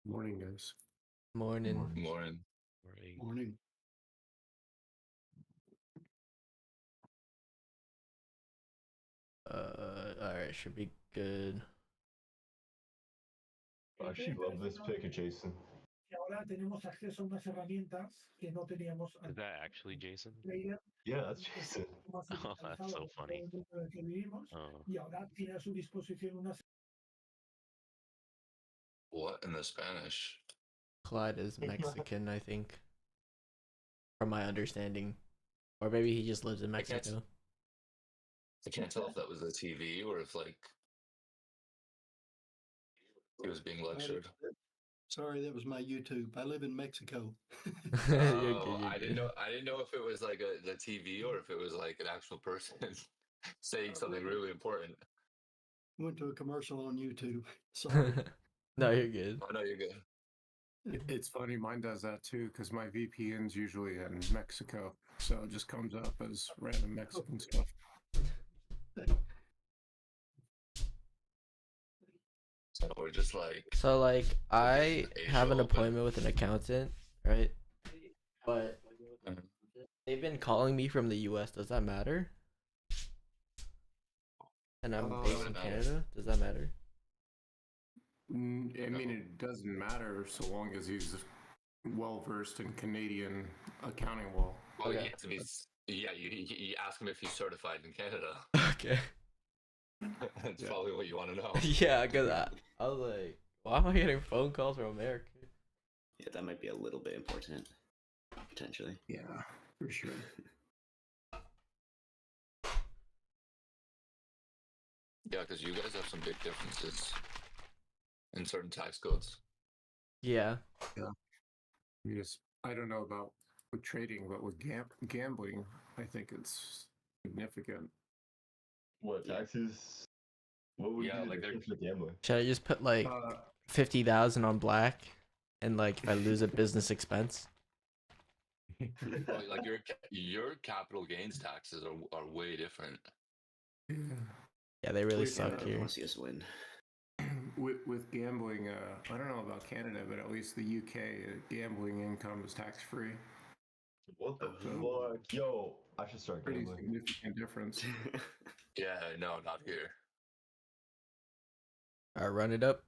Morning, guys. Morning. Morning. Morning. Alright, should be good. I actually love this pick of Jason. Ahora tenemos acceso a unas herramientas que no teníamos Is that actually Jason? Yeah, that's Jason. Oh, that's so funny. Oh. Y ahora tiene a su disposición unas. What in the Spanish? Clyde is Mexican, I think. From my understanding. Or maybe he just lives in Mexico. I can't tell if that was a TV or if like he was being lectured. Sorry, that was my YouTube. I live in Mexico. You're I didn't know if it was like the TV or if it was like an actual person saying something really important. Went to a commercial on YouTube. Sorry. No, you're good. Oh no, you're good. It's funny, mine does that too, because my VPN's usually in Mexico, so it just comes up as random Mexican stuff. So we're just like. So like I have an appointment with an accountant, right? But they've been calling me from the US. Does that matter? And I'm based in Canada. Does that matter? I mean, it doesn't matter so long as he's well versed in Canadian accounting law. Well, Okay. he has to be. Yeah, you ask him if he's certified in Canada. Okay. That's probably what you want to know. Yeah, because I was like, why am I getting phone calls from America? Yeah, that might be a little bit important, potentially. Yeah, for sure. Yeah, because you guys have some big differences in certain tax codes. Yeah. Yes, I don't know about with trading, but with gambling, I think it's significant. What taxes? What would be the difference with gambling? Should I just put like 50,000 on black, and like if I lose a business expense? Like your capital gains taxes are way different. Yeah, they really suck I here. want to see us win. With gambling, I don't know about Canada, but at least the UK, gambling income is tax free. What the fuck? Yo, I should start Pretty gambling. significant difference. Yeah, no, not here. Alright, run it up.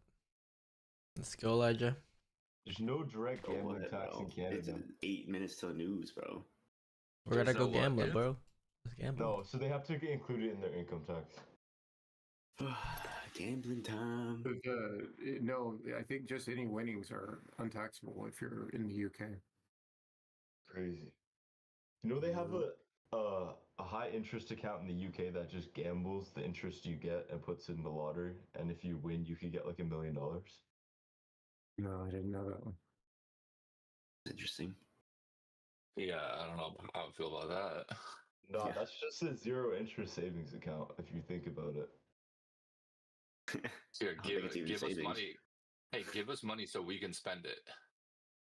Let's go, Elijah. There's no direct gambling tax in Canada. It's 8 minutes till news, bro. We're gonna There's go no what, gambling, dude? bro. Let's gamble. No, so they have to include it in their income tax. Gambling time. No, I think just any winnings are untaxable if you're in the UK. Crazy. You know they have a high interest account in the UK that just gambles the interest you get and puts it in the lottery, and if you win, you could get like $1 million. No, I didn't know that one. Interesting. Yeah, I don't know how I feel about that. No, Yeah. that's just a zero interest savings account if you think about it. Here, I don't think it's even give us savings. money. Hey, give us money so we can spend it,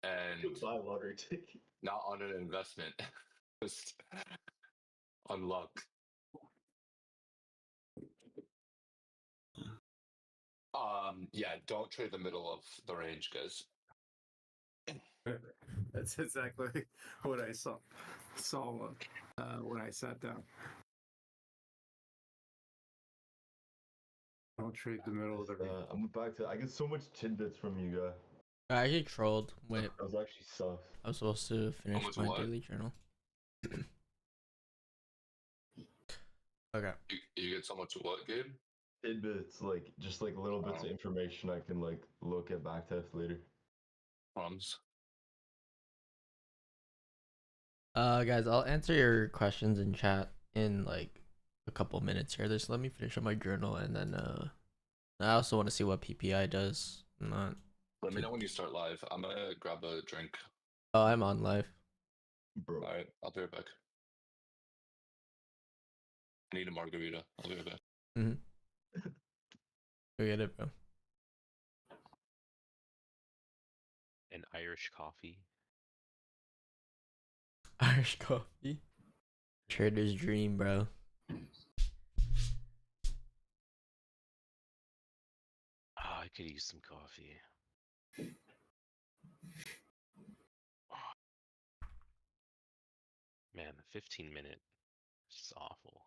and buy a lottery ticket. not on an investment. Just on luck. Yeah, don't trade the middle of the range, guys. That's exactly what I saw when I sat down. Don't trade the middle of the range. I'm back to. I get so much tidbits from you guys. I actually trolled. Wait, I was actually sus. I was supposed to finish much my what? daily journal. Okay. You get so much what, Gabe? Tidbits, like just like little bits of information I can like look at backtest later. Crumbs. Guys, I'll answer your questions in chat in like a couple minutes here. Just let me finish up my journal, and then I also want to see what PPI does. Let me know when you start live. I'm gonna grab a drink. Oh, I'm on live. Bro. Alright, I'll be right back. I need a margarita. I'll be right back. Go get it, bro. An Irish coffee. Irish coffee. Trader's dream, bro. Oh, I could use some coffee. Man, the 15-minute is just awful.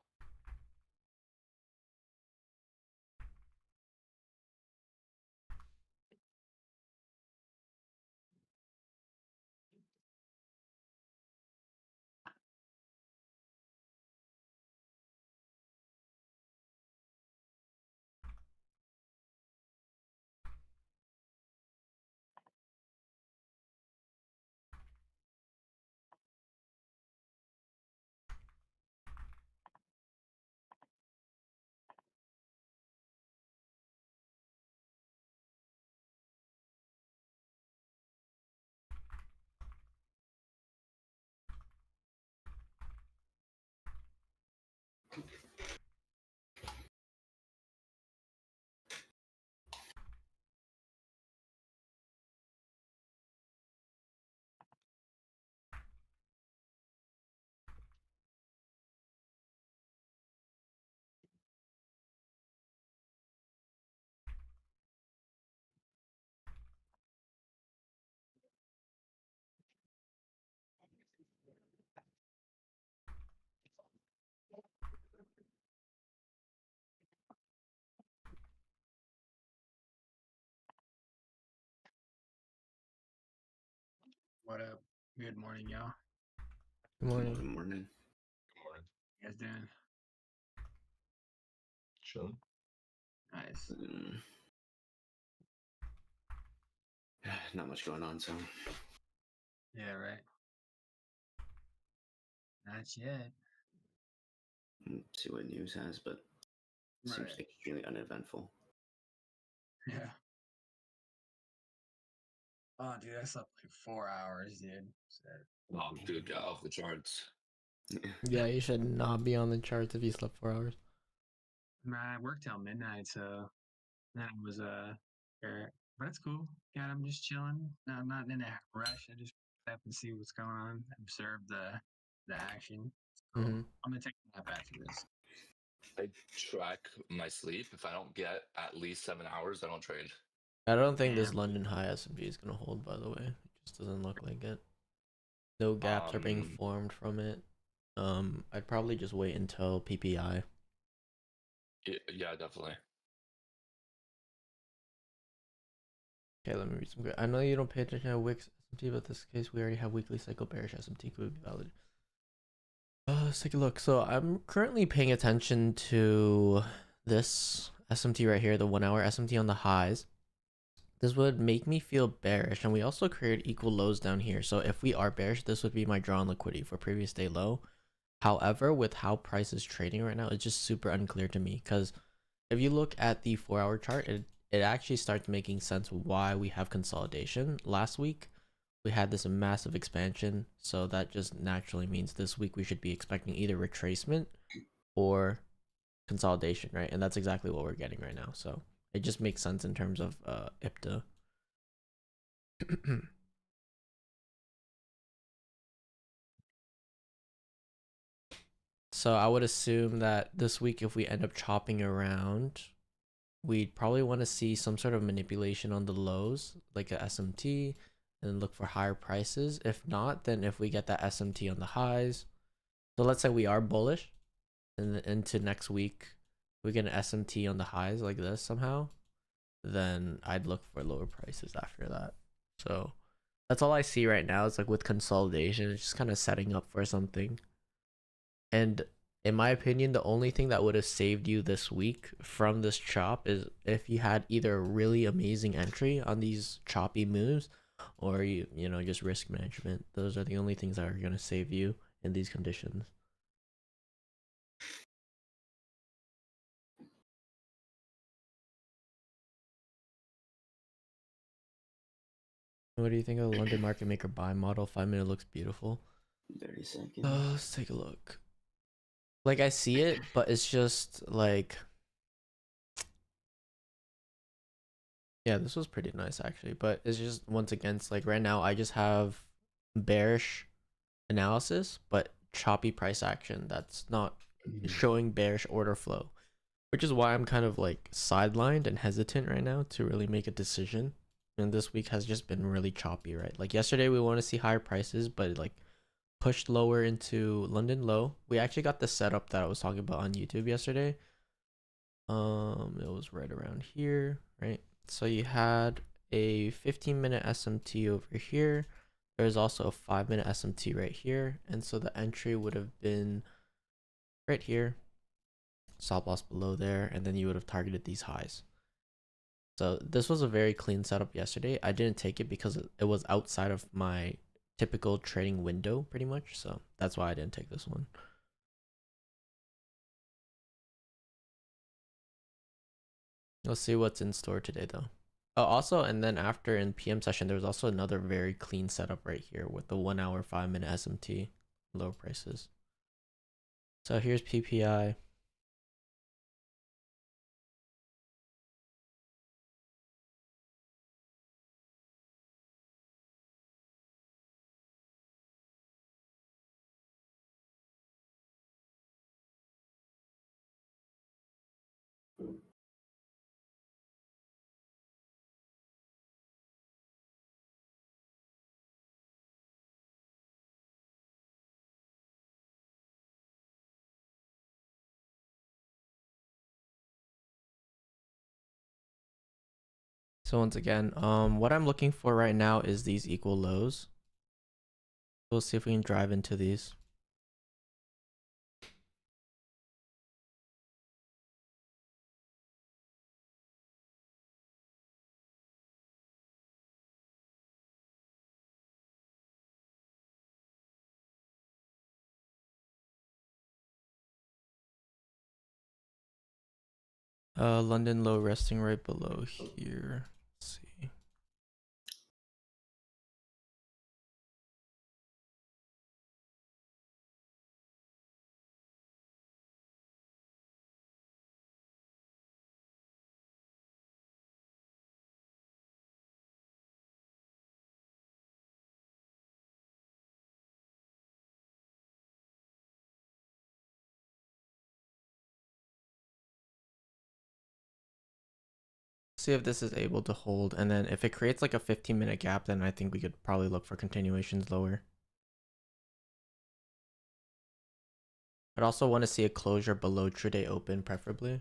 What up? Good morning, y'all. Good morning. Good morning. Good morning. You guys doing? Chilling. Nice. Not much going on, so Yeah, right. Not yet. see what news has, but seems Right. extremely uneventful. Yeah. Oh, dude, I slept like 4 hours, dude. So, Dude, got off the charts. Yeah, you should not be on the charts if you slept 4 hours. man, I worked till midnight, so then I was but it's cool. Yeah, I'm just chilling. No, I'm not in a rush. I just have to see what's going on, observe the action. So Mhm. I'm gonna take a nap after this. I track my sleep. If I don't get at least 7 hours, I don't trade. I don't think this Damn. London high S&P is gonna hold. By the way, it just doesn't look like it. No gaps are being formed from it. I'd probably just wait until PPI. Yeah, definitely. Okay, let me read some good. I know you don't pay attention to Wix SMT, but in this case we already have weekly cycle bearish SMT could be valid. Let's take a look. So I'm currently paying attention to this SMT right here, the 1 hour SMT on the highs. This would make me feel bearish, and we also created equal lows down here. So if we are bearish, this would be my draw on liquidity for previous day low. However, with how price is trading right now, it's just super unclear to me, because if you look at the 4 hour chart, it actually starts making sense why we have consolidation. Last week we had this massive expansion, so that just naturally means this week we should be expecting either retracement or consolidation, right? And that's exactly what we're getting right now. So it just makes sense in terms of IPTA. So I would assume that this week, if we end up chopping around, we'd probably want to see some sort of manipulation on the lows, like a SMT, and then look for higher prices. If not, then if we get that SMT on the highs, so let's say we are bullish, and into next week, we get an SMT on the highs like this somehow, then I'd look for lower prices after that. So that's all I see right now. It's like with consolidation, it's just kind of setting up for something. And in my opinion, the only thing that would have saved you this week from this chop is if you had either a really amazing entry on these choppy moves, or you know, just risk management. Those are the only things that are going to save you in these conditions. What do you think of the London market maker buy model? 5 minute looks beautiful. 30 seconds. Let's take a look. Like, I see it, but it's just like, yeah, this was pretty nice actually, but it's just, once again, it's like right now I just have bearish analysis but choppy price action that's not showing bearish order flow, which is why I'm kind of like sidelined and hesitant right now to really make a decision. And this week has just been really choppy, right? Like yesterday we want to see higher prices, but it like pushed lower into London low. We actually got the setup that I was talking about on YouTube yesterday. It was right around here, right? So you had a 15-minute SMT over here. There's also a 5-minute SMT right here, and so the entry would have been right here, stop loss below there, and then you would have targeted these highs. So this was a very clean setup yesterday. I didn't take it because it was outside of my typical trading window pretty much, so that's why I didn't take this one. Let's see what's in store today though. Oh, also, and then after in PM session, there was also another very clean setup right here with the 1 hour 5-minute SMT low prices. So here's PPI. So once again, what I'm looking for right now is these equal lows. We'll see if we can drive into these. London low resting right below here. Let's see. See if this is able to hold, and then if it creates like a 15-minute gap, then I think we could probably look for continuations lower. I'd also want to see a closure below true day open, preferably.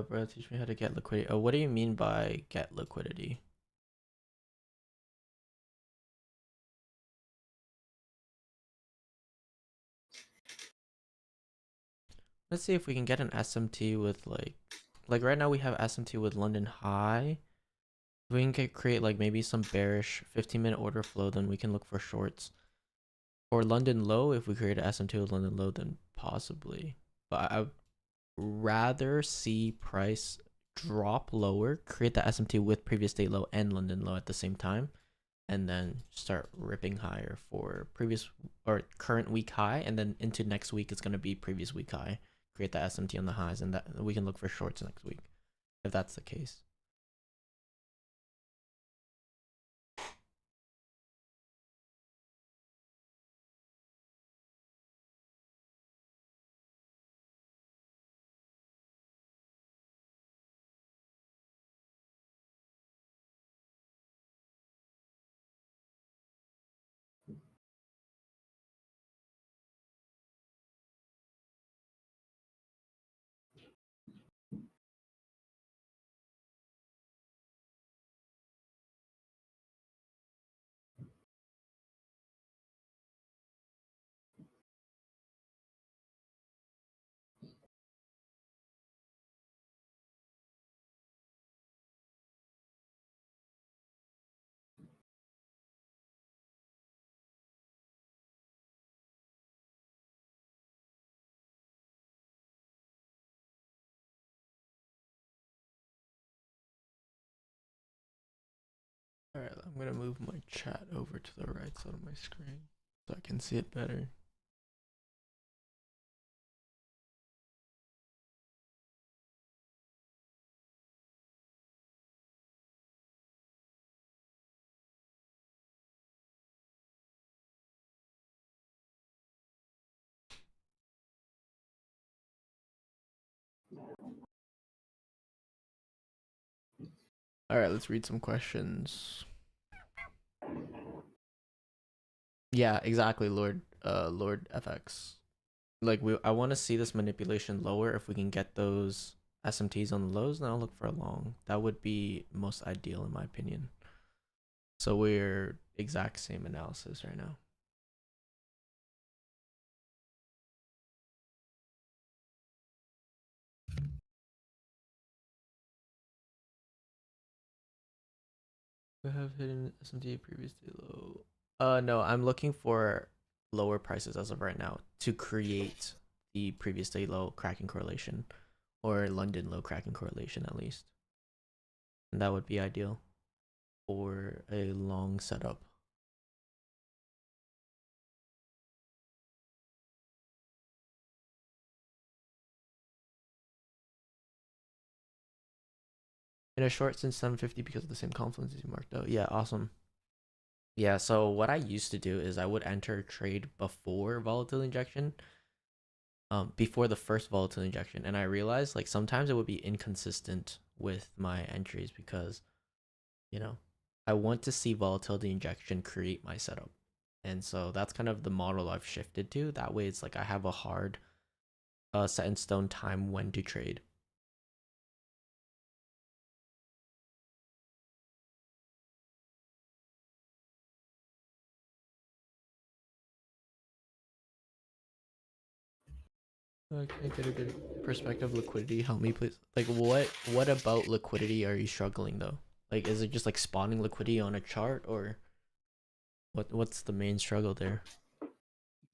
Bro, teach me how to get liquidity. Oh, what do you mean by get liquidity? Let's see if we can get an SMT with like right now we have SMT with London high. If we can create like maybe some bearish 15-minute order flow, then we can look for shorts. Or London low, if we create an SMT with London low, then possibly. But I would rather see price drop lower, create the SMT with previous day low and London low at the same time, and then start ripping higher for previous or current week high, and then into next week it's going to be previous week high. Create the SMT on the highs, and that we can look for shorts next week if that's the case. I'm gonna move my chat over to the right side of my screen so I can see it better. All right, let's read some questions. Yeah, exactly, Lord FX. Like I want to see this manipulation lower. If we can get those SMTs on the lows, then I'll look for a long. That would be most ideal in my opinion. So we're exact same analysis right now. We have hidden SMT previously low. No, I'm looking for lower prices as of right now to create the previous day low cracking correlation, or London low cracking correlation at least. And that would be ideal for a long setup. In a short since 750 because of the same confluence as you marked out. Yeah, awesome. Yeah, so what I used to do is I would enter a trade before volatility injection, before the first volatility injection, and I realized like sometimes it would be inconsistent with my entries because, you know, I want to see volatility injection create my setup, and so that's kind of the model I've shifted to. That way, it's like I have a hard, set in stone time when to trade. Can I get a good perspective of liquidity? Help me, please. Like, what about liquidity are you struggling though? Like, is it just like spawning liquidity on a chart, or what's the main struggle there?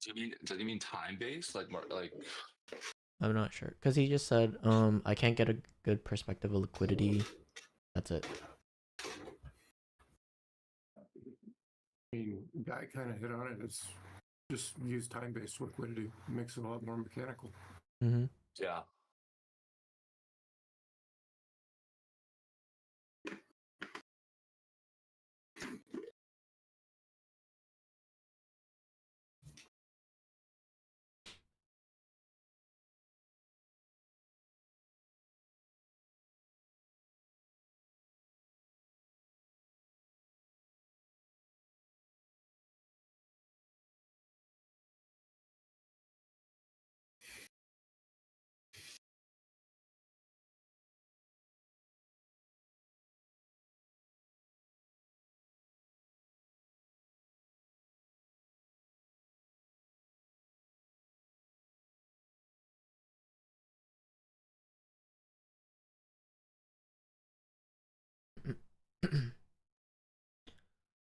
Does he mean time based? Like more like I'm not sure because he just said, I can't get a good perspective of liquidity. That's it. I mean, guy kind of hit on it. It's just use time-based liquidity. It makes it a lot more mechanical. Mm-hmm. yeah.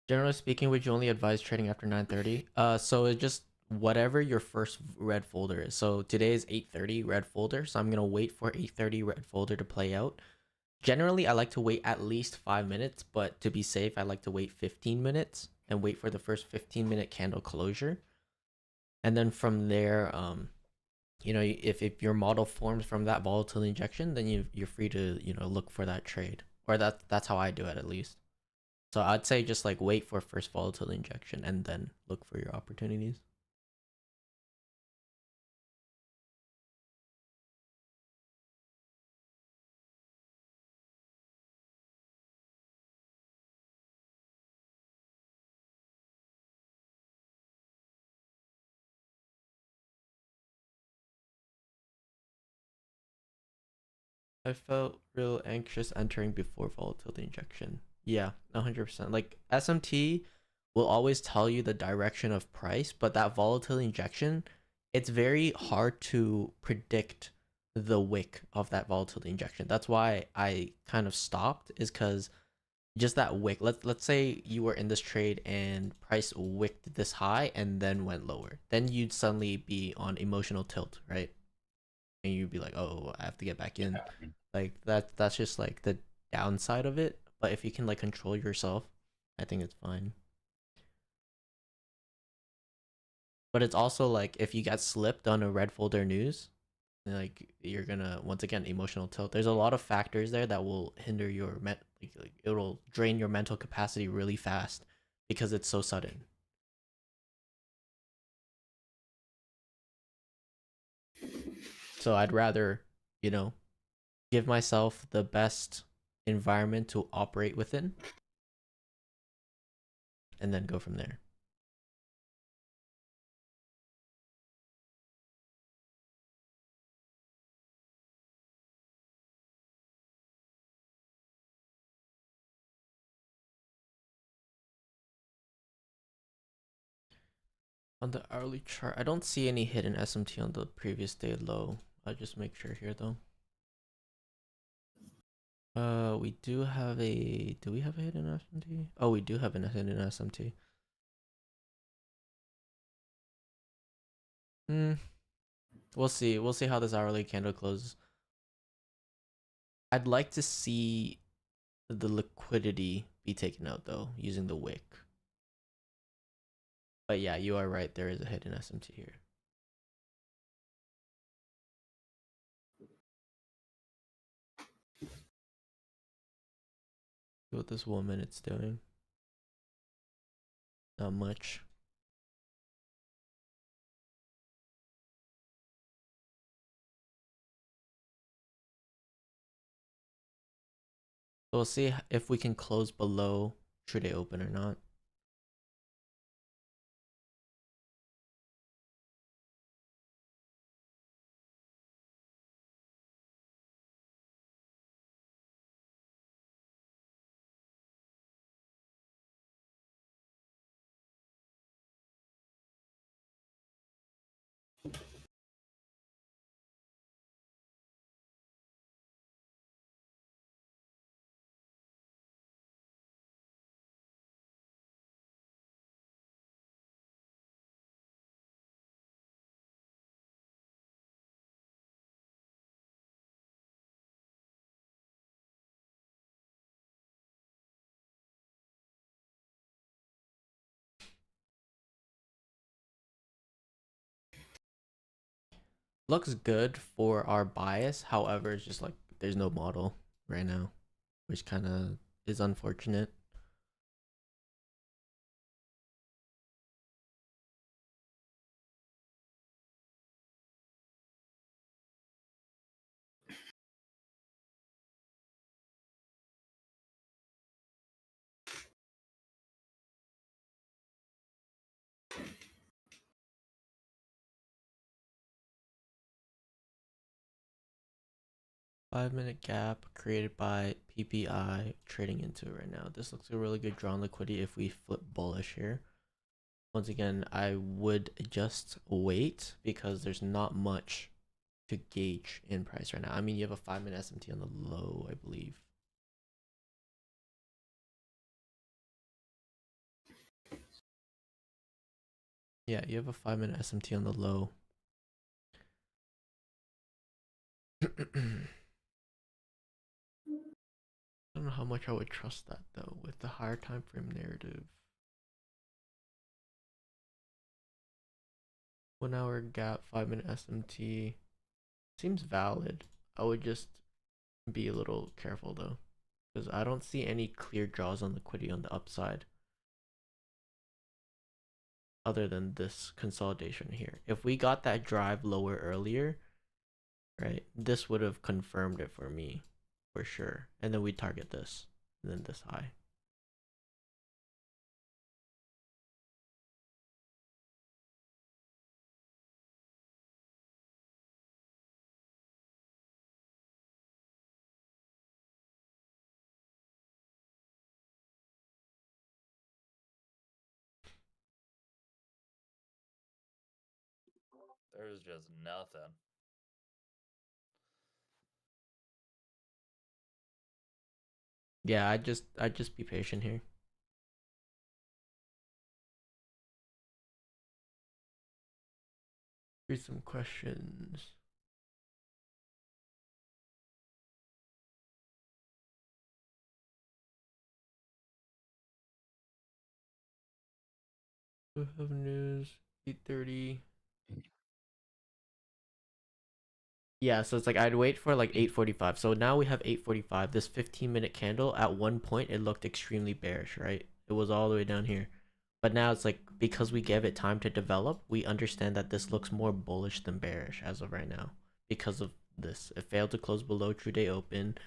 Generally speaking, would you only advise trading after 9:30? So it just whatever your first red folder is. So today is 8:30 red folder, so I'm gonna wait for 8:30 red folder to play out. Generally, I like to wait at least 5 minutes, but to be safe, I like to wait 15 minutes and wait for the first 15-minute candle closure. And then from there, you know, if your model forms from that volatility injection, then you're free to, you know, look for that trade. Or that's how I do it at least. So I'd say just like wait for first volatility injection and then look for your opportunities. I felt real anxious entering before volatility injection. Yeah, 100%. Like SMT will always tell you the direction of price, but that volatility injection, it's very hard to predict the wick of that volatility injection. That's why I kind of stopped, is because just that wick. Let's say you were in this trade and price wicked this high and then went lower. Then you'd suddenly be on emotional tilt, right? And you'd be like, oh, I have to get back in. Like that's just like the downside of it. But if you can like control yourself I think it's fine. But it's also like if you get slipped on a red folder news, like you're gonna once again emotional tilt. There's a lot of factors there that will hinder your like it'll drain your mental capacity really fast because it's so sudden. So I'd rather, you know, give myself the best environment to operate within and then go from there. On the hourly chart, I don't see any hidden SMT on the previous day low. I'll just make sure here though. We do have a, do we have a hidden SMT? Oh, we do have a hidden SMT. We'll see. We'll see how this hourly candle closes. I'd like to see the liquidity be taken out though, using the wick. But yeah, you are right. There is a hidden SMT here. See what this 1 minute's doing. Not much. So we'll see if we can close below trade open or not. Looks good for our bias. However, it's just like there's no model right now, which kind of is unfortunate. Five-minute gap created by PPI trading into it right now. This looks a really good draw on liquidity if we flip bullish here. Once again, I would just wait because there's not much to gauge in price right now. I mean, you have a 5-minute SMT on the low, I believe. Yeah, you have a 5-minute SMT on the low. I don't know how much I would trust that though with the higher time frame narrative. 1 hour gap, 5-minute SMT seems valid. I would just be a little careful though, because I don't see any clear draws on liquidity on the upside other than this consolidation here. If we got that drive lower earlier, right, this would have confirmed it for me for sure, and then we target this and then this high. There's just nothing. Yeah, I'd just be patient here. Here's some questions. We have news 8:30. Yeah, so it's like I'd wait for like 8:45. So now we have 8:45. This 15-minute candle, at one point it looked extremely bearish, right? It was all the way down here. But now it's like, because we gave it time to develop, we understand that this looks more bullish than bearish as of right now because of this. It failed to close below true day open.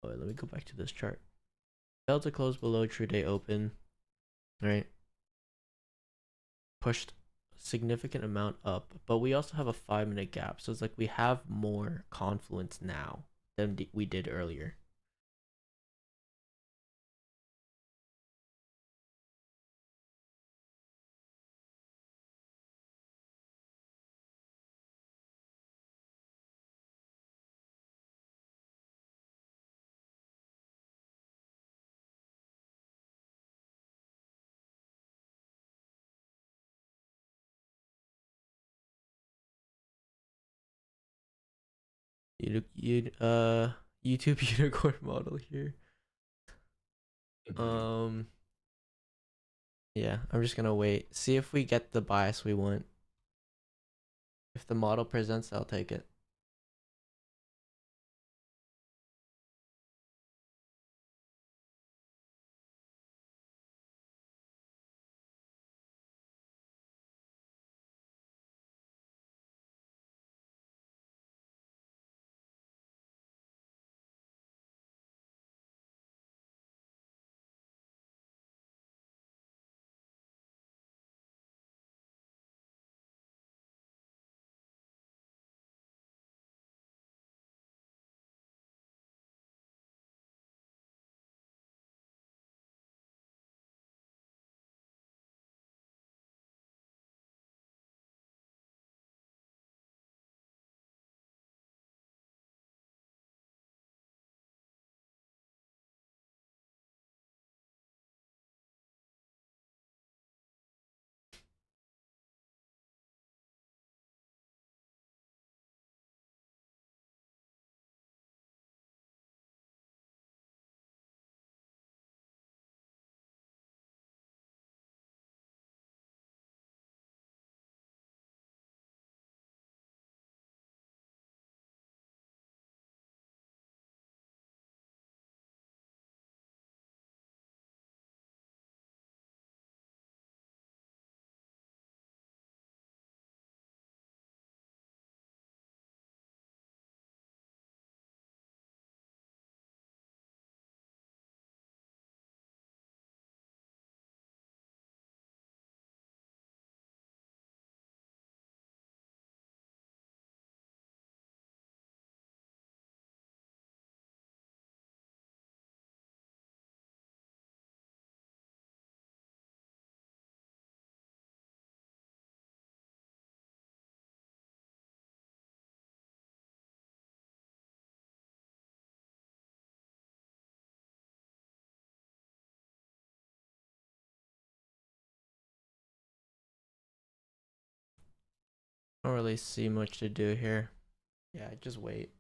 Oh, let me go back to this chart. Failed to close below true day open, right? Pushed a significant amount up, but we also have a 5-minute gap. So it's like we have more confluence now than we did earlier. YouTube unicorn model here. Yeah, I'm just gonna wait. See if we get the bias we want. If the model presents, I'll take it. I don't really see much to do here. Yeah, just wait.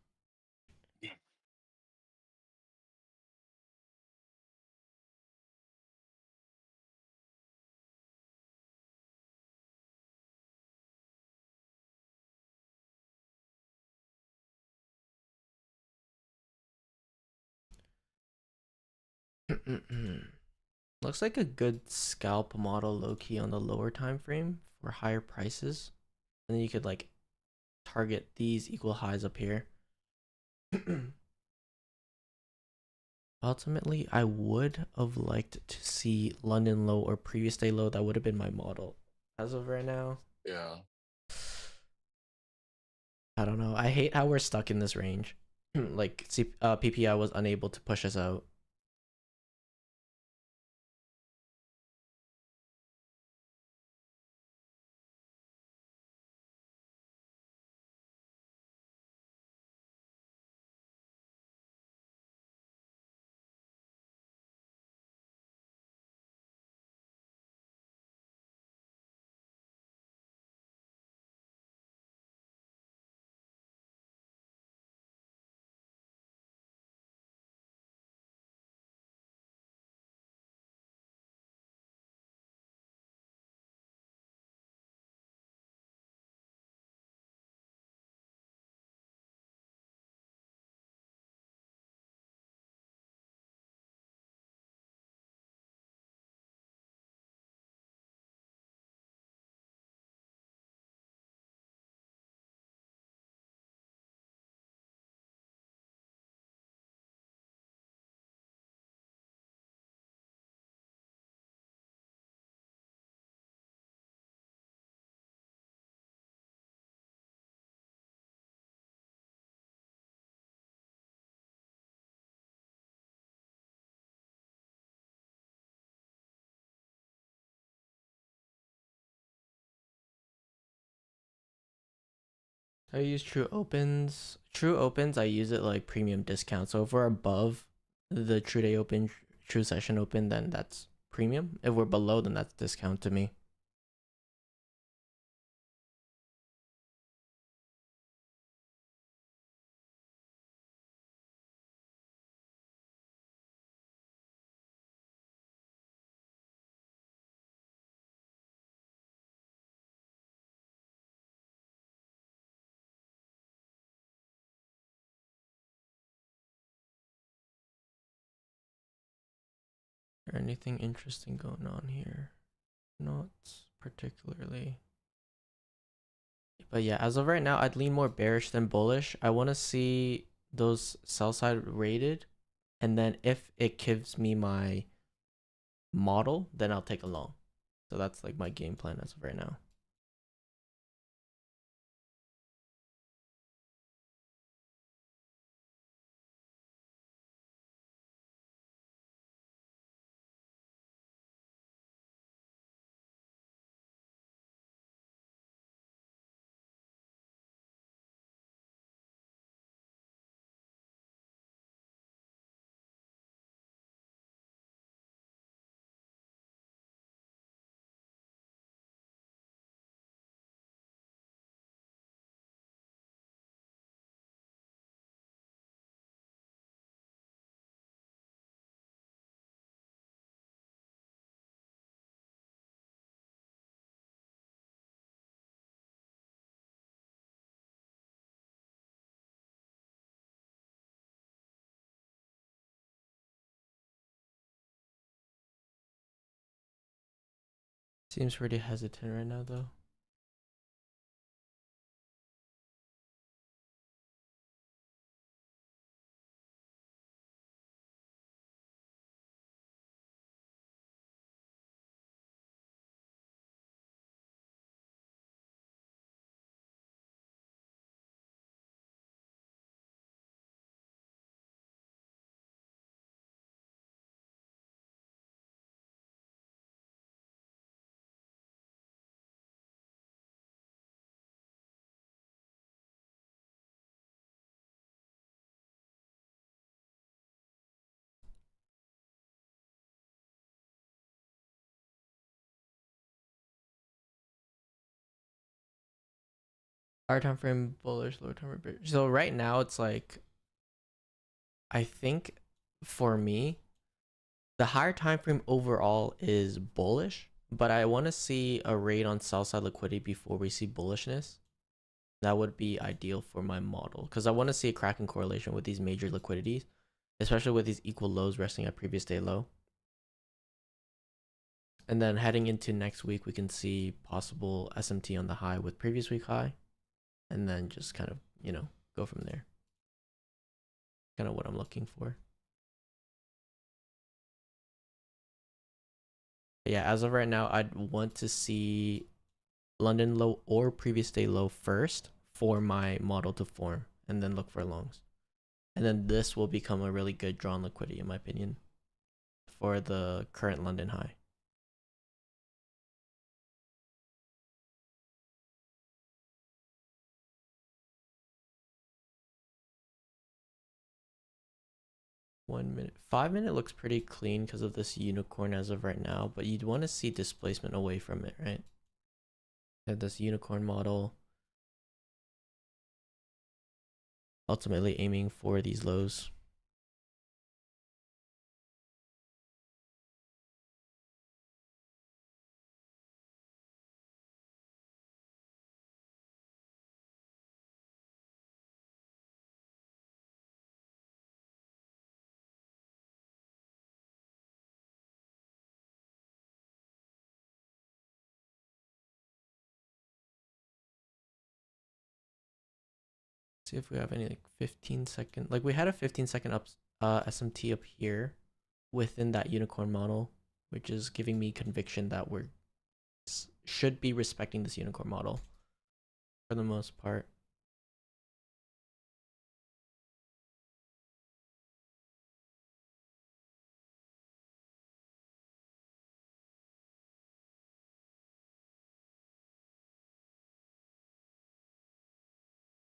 Looks like a good scalp model low key on the lower time frame for higher prices. And then you could like target these equal highs up here. Ultimately, I would have liked to see London low or previous day low. That would have been my model. As of right now, Yeah. I don't know. I hate how we're stuck in this range. Like PPI was unable to push us out. I use true opens. True opens, I use it like premium discount. So if we're above the true day open, true session open, then that's premium. If we're below, then that's discount to me. Or anything interesting going on here? Not particularly. But yeah, as of right now, I'd lean more bearish than bullish. I want to see those sell side rated, and then if it gives me my model, then I'll take a long. So that's like my game plan as of right now. Seems pretty hesitant right now though. Higher time frame bullish, lower time frame bearish. So right now it's like, I think for me, the higher time frame overall is bullish, but I want to see a rate on sell side liquidity before we see bullishness. That would be ideal for my model because I want to see a cracking correlation with these major liquidities, especially with these equal lows resting at previous day low. And then heading into next week, we can see possible SMT on the high with previous week high, and then just kind of, you know, go from there. Kind of what I'm looking for. But yeah, as of right now, I'd want to see London low or previous day low first for my model to form, and then look for longs. And then this will become a really good drawn liquidity, in my opinion, for the current London high. One minute, 5 minute looks pretty clean because of this unicorn as of right now, but you'd want to see displacement away from it, right? Have this unicorn model ultimately aiming for these lows. See if we have any like 15-second, like we had a 15-second up SMT up here within that unicorn model, which is giving me conviction that we're should be respecting this unicorn model for the most part.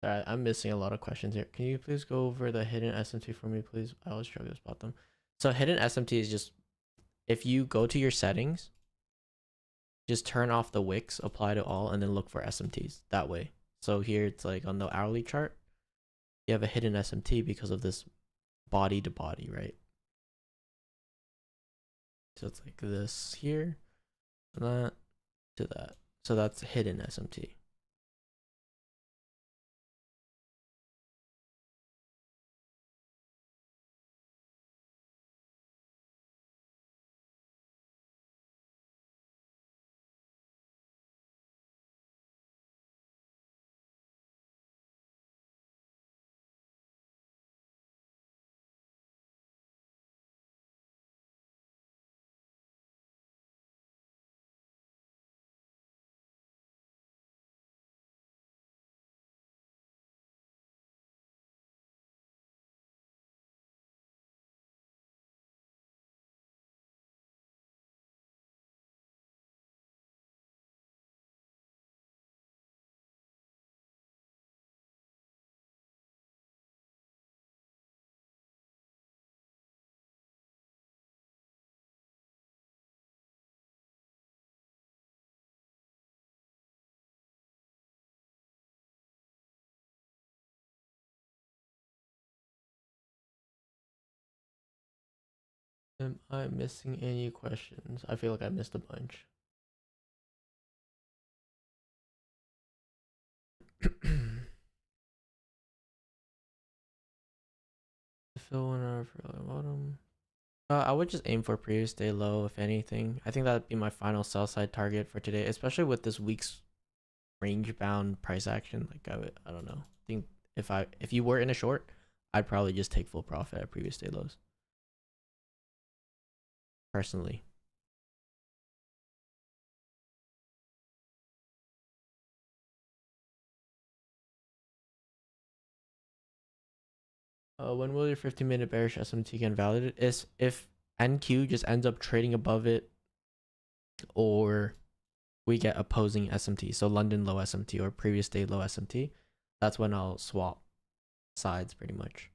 I'm missing a lot of questions here. Can you please go over the hidden SMT for me, please? I always struggle to spot them. So hidden SMT is just if you go to your settings, just turn off the wicks, apply to all, and then look for SMTs that way. So here it's like on the hourly chart, you have a hidden SMT because of this body to body, right? So it's like this here, and that to that. So that's hidden SMT. Am I missing any questions? I feel like I missed a bunch. Fill one hour for the bottom. I would just aim for previous day low, if anything. I think that'd be my final sell side target for today, especially with this week's range bound price action. Like I don't know. I think if you were in a short, I'd probably just take full profit at previous day lows. Personally. When will your 15-minute bearish SMT get validated? Is if NQ just ends up trading above it, or we get opposing SMT, so London low SMT or previous day low SMT, that's when I'll swap sides pretty much.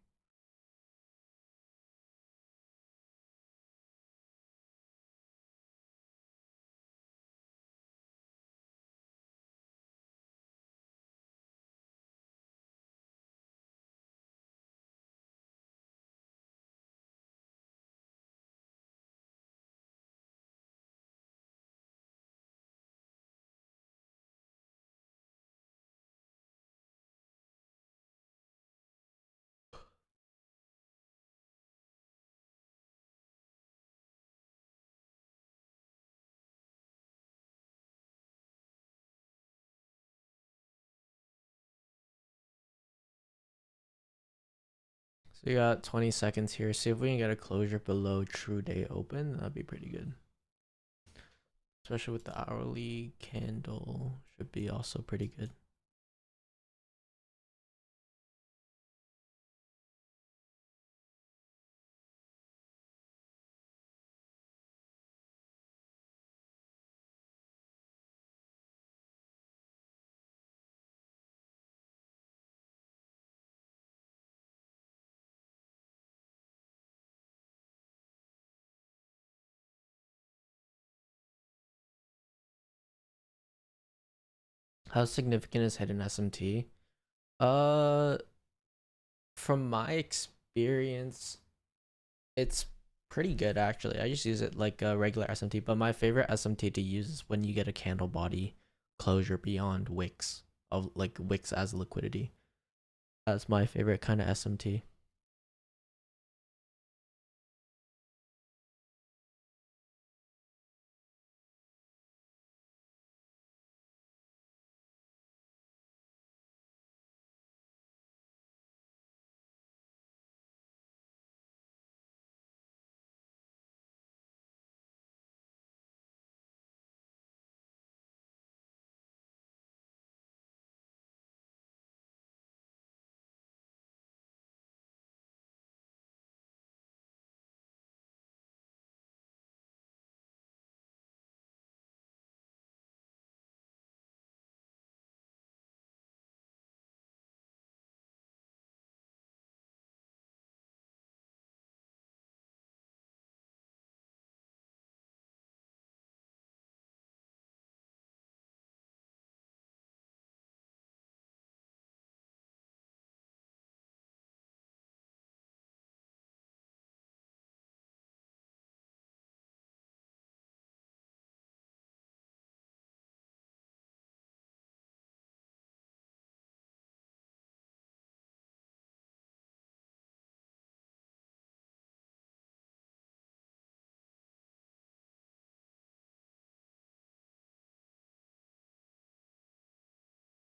So you got 20 seconds here. See if we can get a closure below true day open. That'd be pretty good. Especially with the hourly candle. Should be also pretty good. How significant is hidden SMT? From my experience, it's pretty good actually. I just use it like a regular SMT, but my favorite SMT to use is when you get a candle body closure beyond wicks, of like wicks as liquidity. That's my favorite kind of SMT.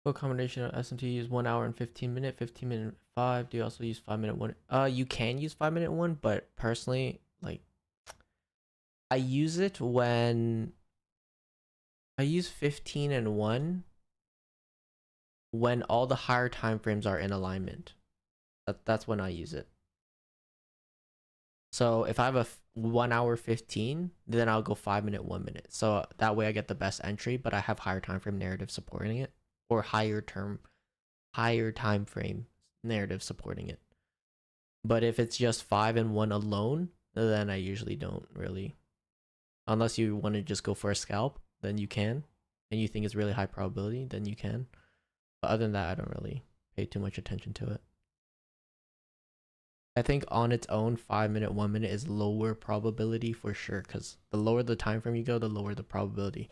What combination of SMT use 1 hour and 15 minute, 15 minute 5? Do you also use 5 minute 1? You can use 5 minute 1, but personally, like, I use it when I use 15 and 1 when all the higher time frames are in alignment. That's when I use it. So if I have a 1 hour 15, then I'll go 5 minute 1 minute. So that way I get the best entry, but I have higher time frame narrative supporting it, or higher time frame narrative supporting it. But if it's just 5 and 1 alone, then I usually don't really, unless you want to just go for a scalp, then you can, and you think it's really high probability, then you can. But other than that, I don't really pay too much attention to it. I think on its own, 5 minute 1 minute is lower probability for sure, because the lower the time frame you go, the lower the probability.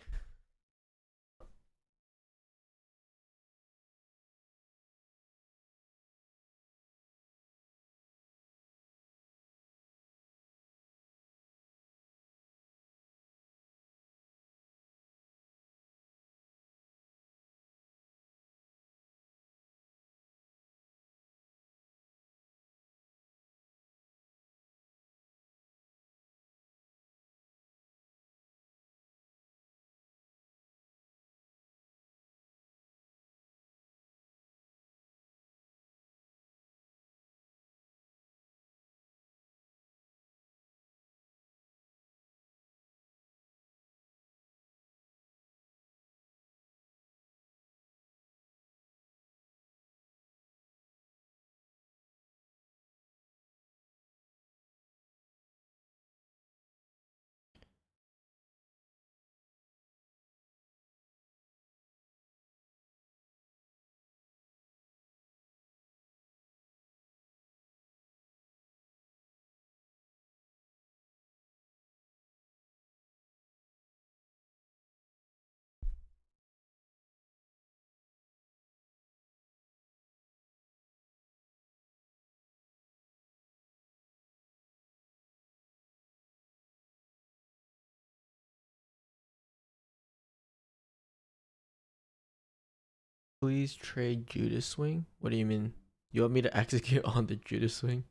Please trade Judas swing? What do you mean? You want me to execute on the Judas swing?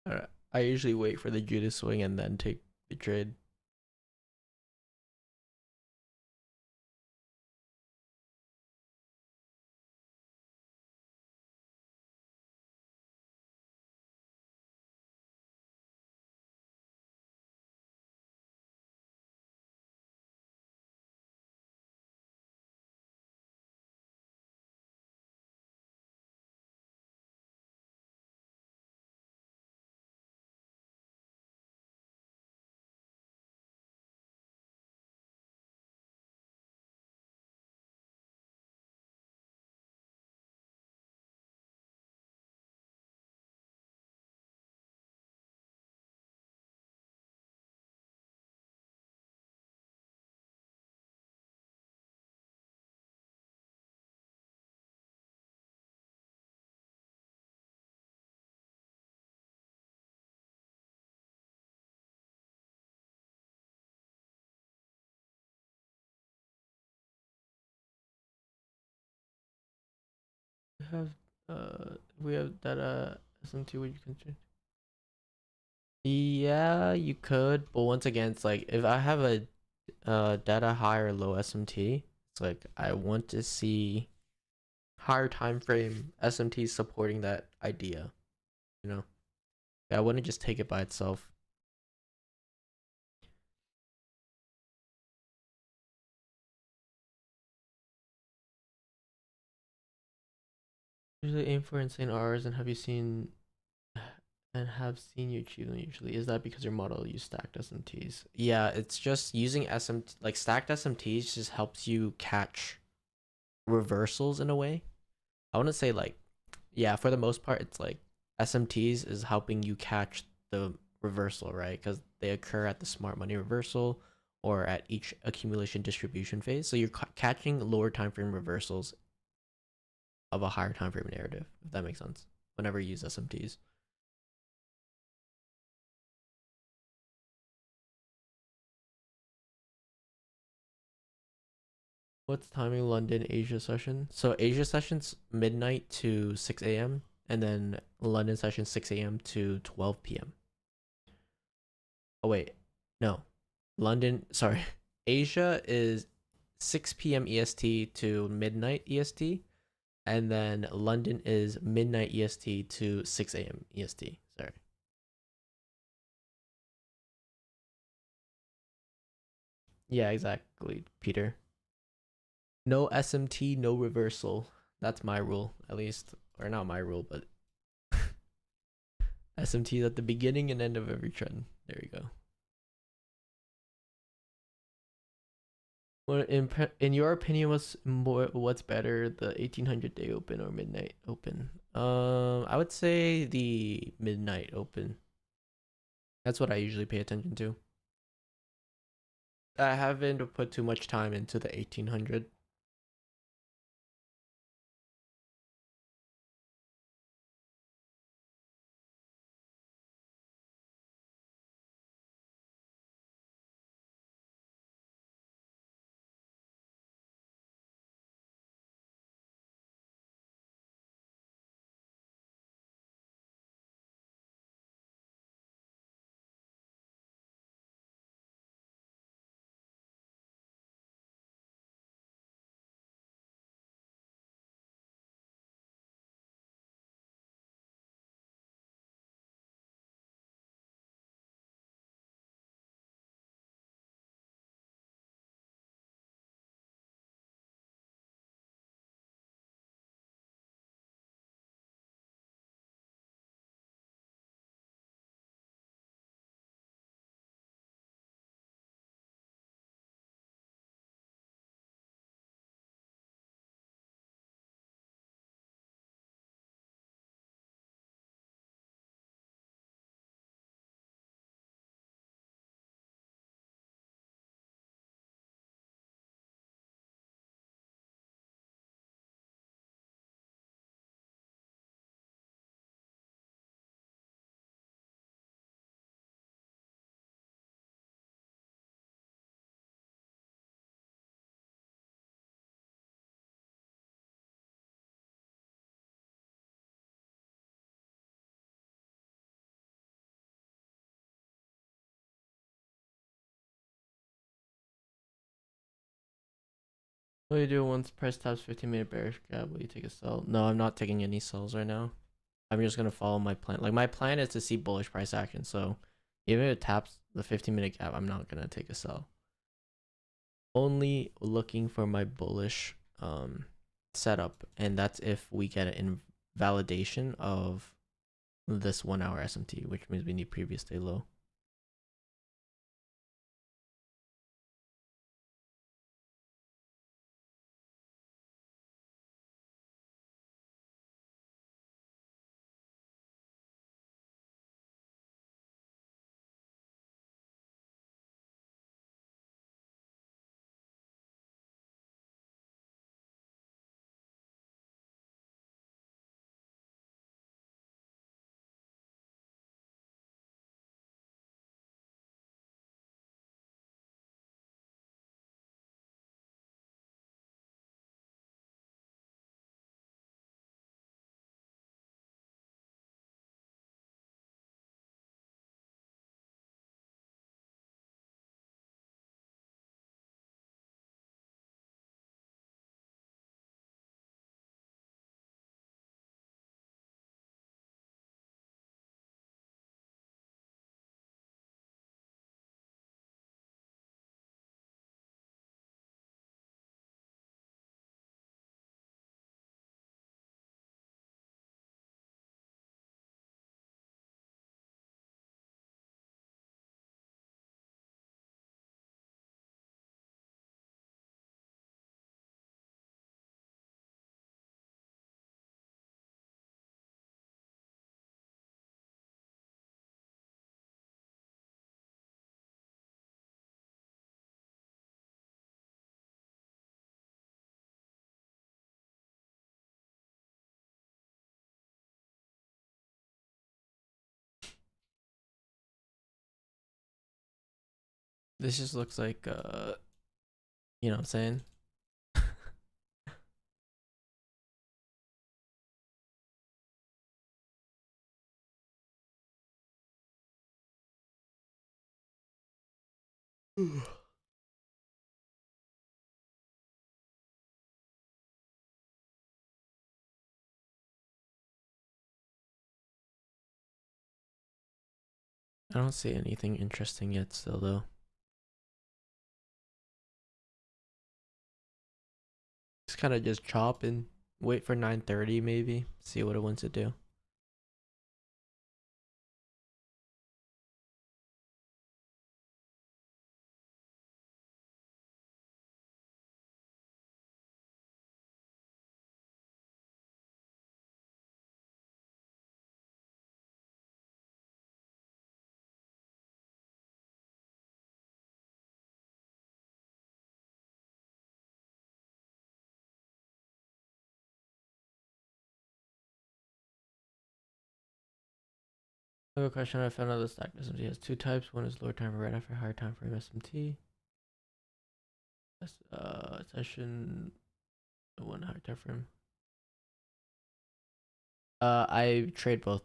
Alright. I usually wait for the Judas swing and then take the trade. Have we have data SMT, would you consider? Yeah, you could, but once again, it's like if I have a data high or low SMT, it's like I want to see higher time frame SMT supporting that idea, you know. I wouldn't just take it by itself. Usually aim for insane R's, and have seen you achieve them usually. Is that because your model use stacked SMTs? Yeah, it's just using SMT, like stacked SMTs just helps you catch reversals in a way. I wouldn't say like, yeah, for the most part, it's like SMTs is helping you catch the reversal, right? Because they occur at the smart money reversal or at each accumulation distribution phase. So you're catching lower time frame reversals of a higher time frame narrative, if that makes sense, whenever you use SMTs. What's timing London Asia session? So Asia session's midnight to 6 a.m. and then London session 6 a.m. to 12 p.m. Oh wait, no. London, sorry. Asia is 6 p.m. EST to midnight EST, and then London is midnight EST to 6 a.m. EST. Sorry. Yeah, exactly, Peter. No SMT, no reversal. That's my rule, at least. Or not my rule, but SMT is at the beginning and end of every trend. There you go. What in your opinion, what's better, the 1800 day open or midnight open? I would say the midnight open. That's what I usually pay attention to. I haven't put too much time into the 1800. What do you do once price taps 15-minute bearish gap? Will you take a sell? No, I'm not taking any sells right now. I'm just gonna follow my plan. Like my plan is to see bullish price action. So even if it taps the 15-minute gap, I'm not gonna take a sell. Only looking for my bullish setup, and that's if we get an invalidation of this 1 hour SMT, which means we need previous day low. This just looks like you know what I'm saying? I don't see anything interesting yet still though. Just kind of just chop and wait for 9:30 maybe. See what it wants to do. I have a question. I found out the stack SMT has two types. One is lower time frame right after higher time frame SMT. Session one higher time frame. I trade both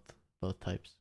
types.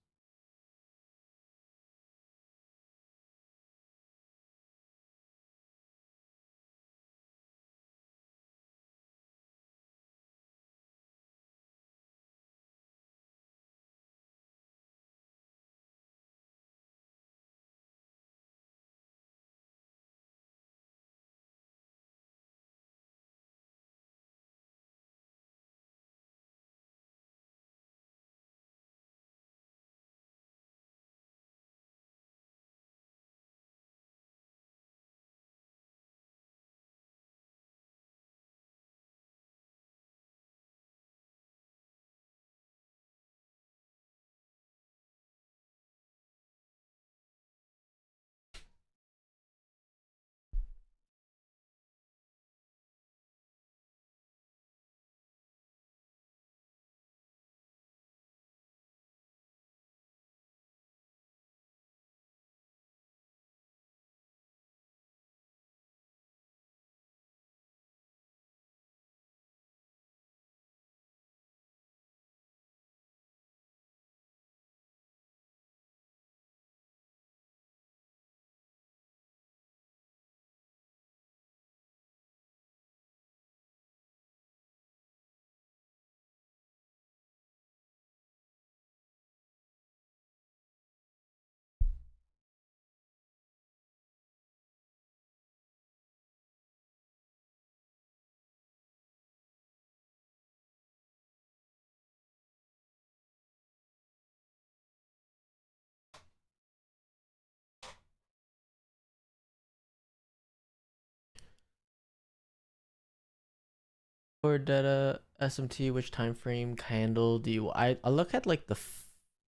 For data SMT, which time frame candle do you? I look at like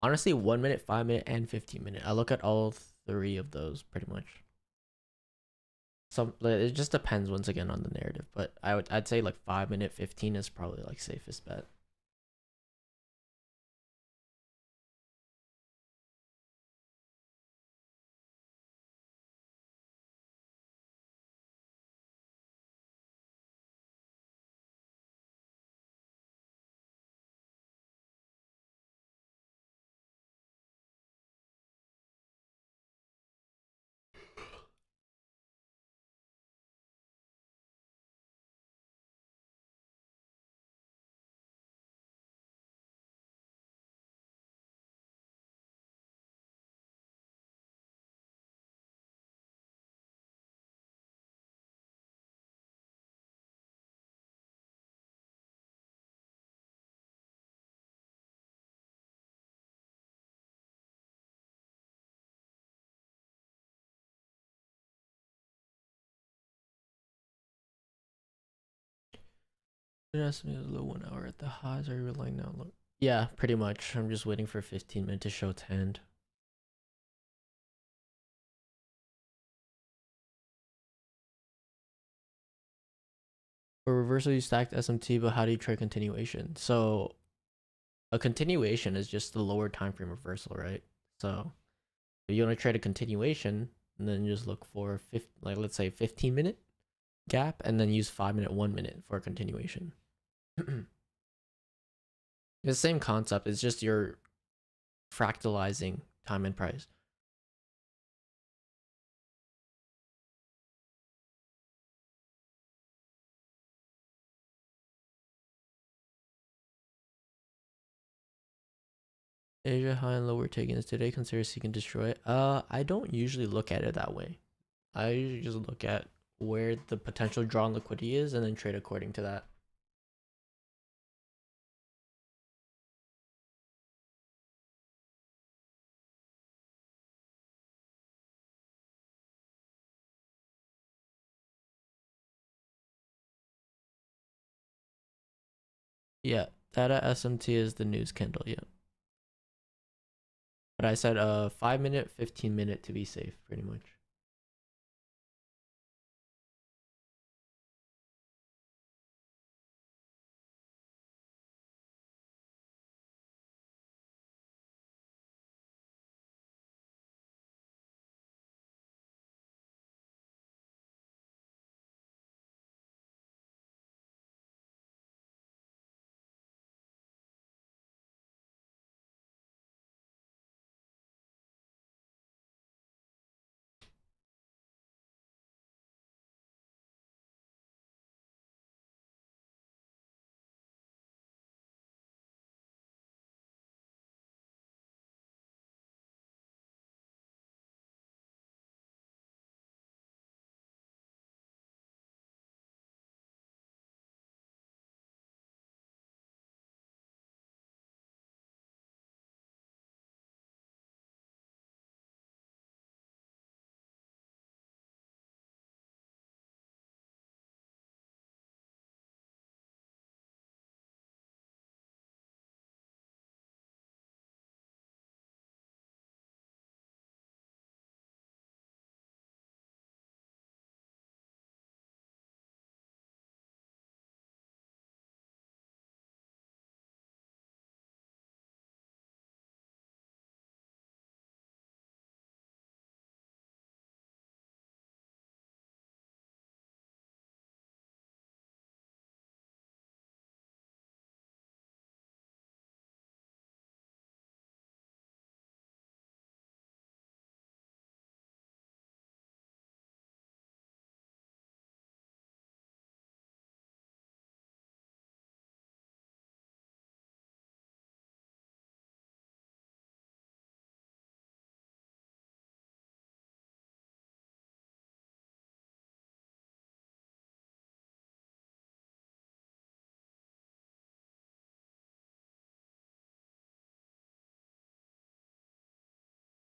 honestly 1 minute, 5 minute, and 15 minute. I look at all three of those pretty much. Some it just depends once again on the narrative, but I'd say like 5 minute, 15 is probably like safest bet. It has to be a low 1 hour at the highs. Are you relying now? Look, yeah, pretty much. I'm just waiting for 15 minute to show its hand. For reversal, you stacked SMT, but how do you trade continuation? So a continuation is just the lower time frame reversal, right? So if you want to trade a continuation, and then just look for like let's say 15 minute gap, and then use 5 minute, 1 minute for a continuation. It's the same concept. It's just you're fractalizing time and price. Asia high and low were taken. Is today considered seek and destroy? I don't usually look at it that way. I usually just look at where the potential draw on liquidity is and then trade according to that. Yeah, data SMT is the news candle, yeah. But I said 5-minute, 15-minute to be safe, pretty much.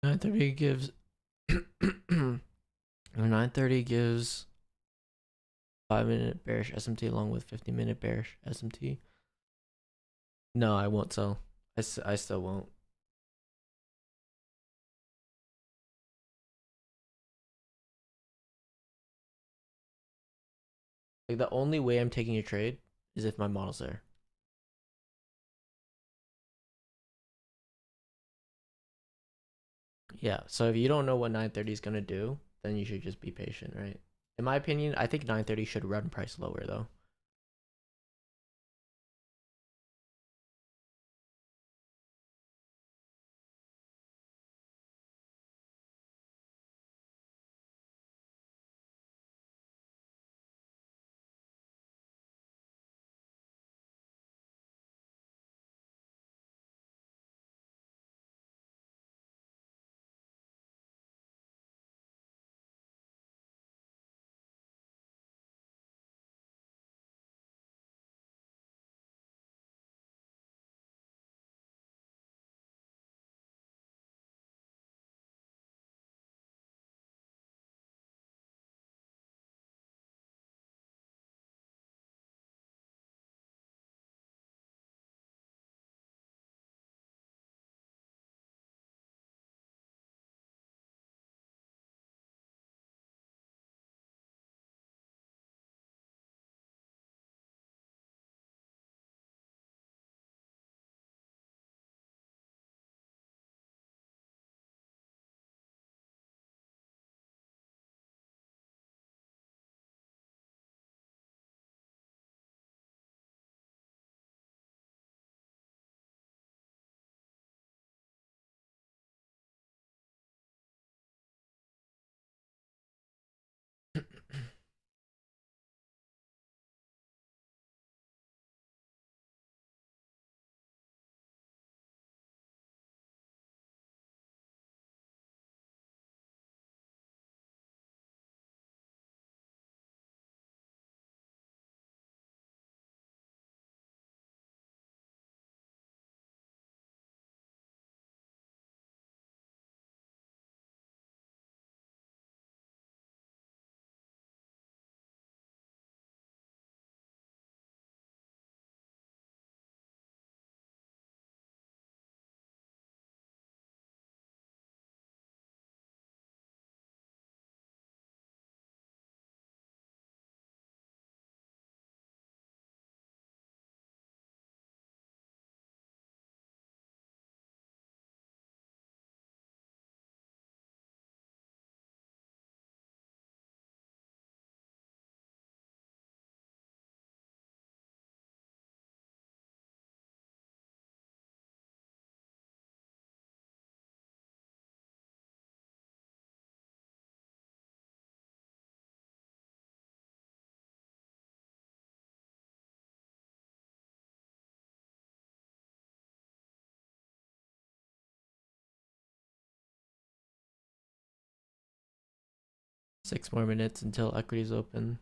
Nine thirty gives 930 gives 5-minute bearish SMT along with 50-minute bearish SMT. No, I won't sell. I still won't. Like the only way I'm taking a trade is if my model's there. Yeah, so if you don't know what 930 is gonna do, then you should just be patient, right? In my opinion, I think 930 should run price lower though. 6 more minutes until equities open.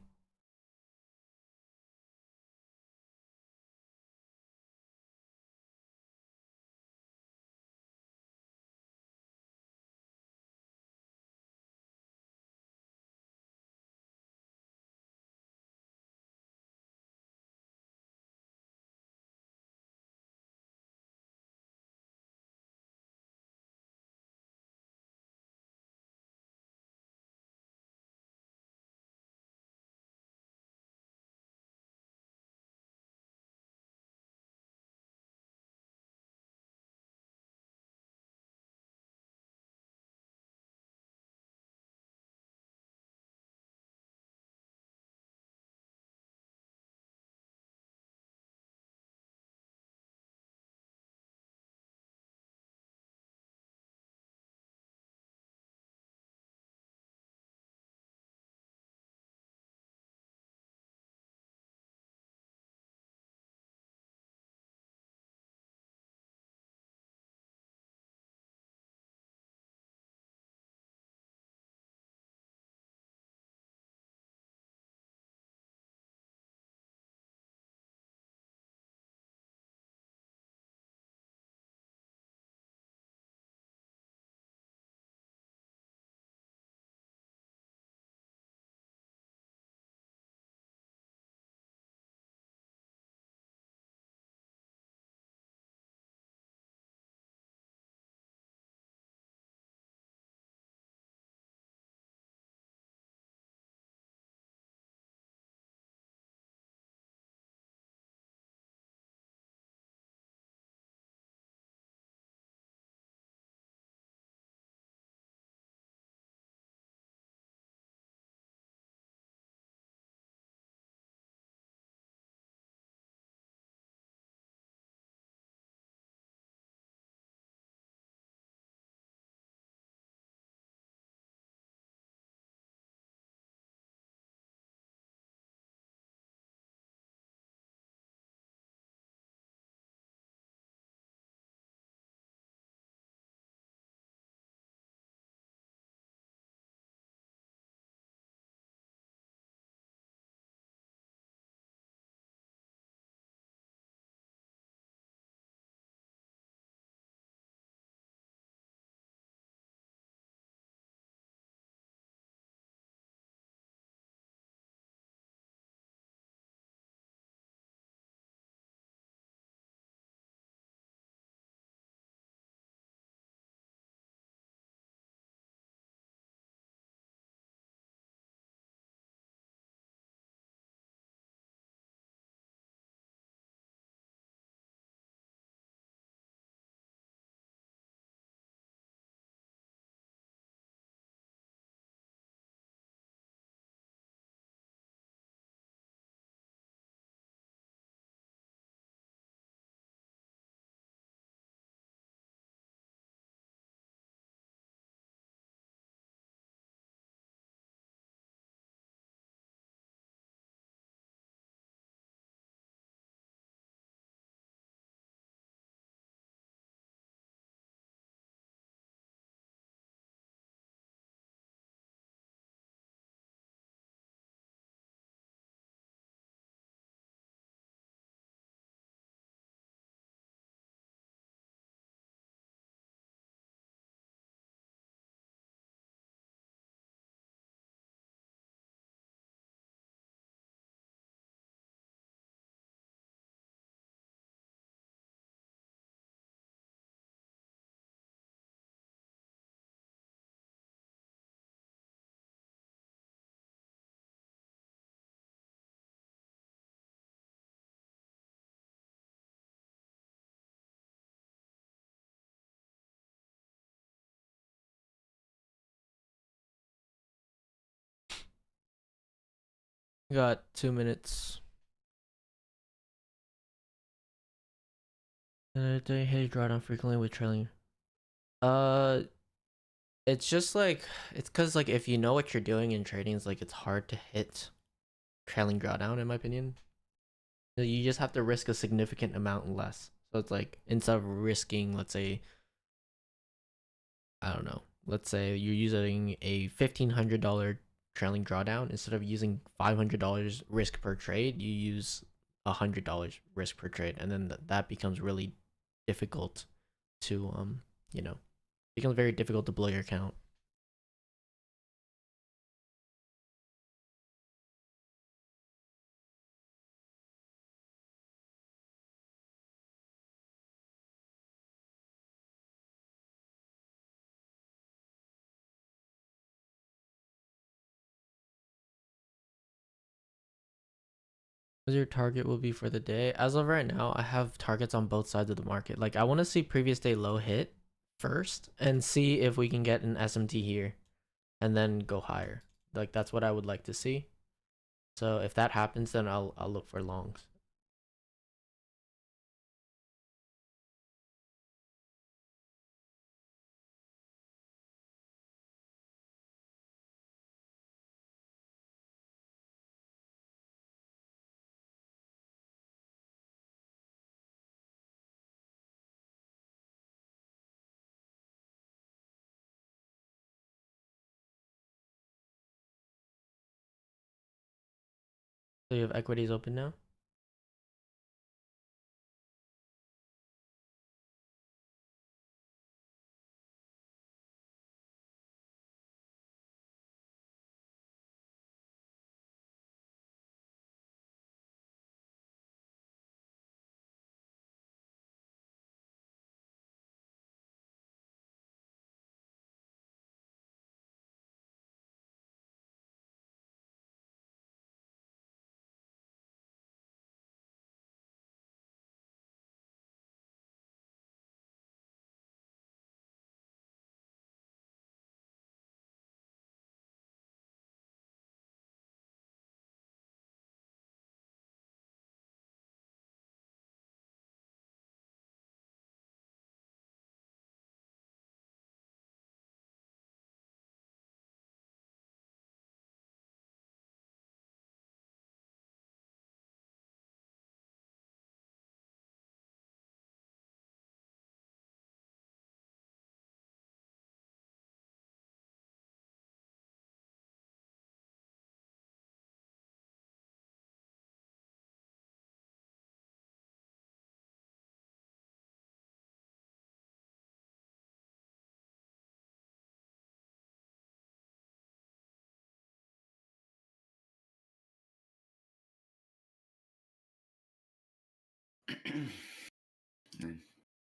Got 2 minutes. Do you hit drawdown frequently with trailing? It's just like, it's because like if you know what you're doing in trading, it's like it's hard to hit trailing drawdown in my opinion. You just have to risk a significant amount less. So it's like instead of risking, let's say, I don't know, let's say you're using a $1,500 trailing drawdown, instead of using $500 risk per trade, you use $100 risk per trade, and then that becomes really difficult to becomes very difficult to blow your account. What your target will be for the day? As of right now, I have targets on both sides of the market. Like, I want to see previous day low hit first and see if we can get an SMT here and then go higher. Like, that's what I would like to see. So if that happens, then I'll look for longs. So you have equities open now?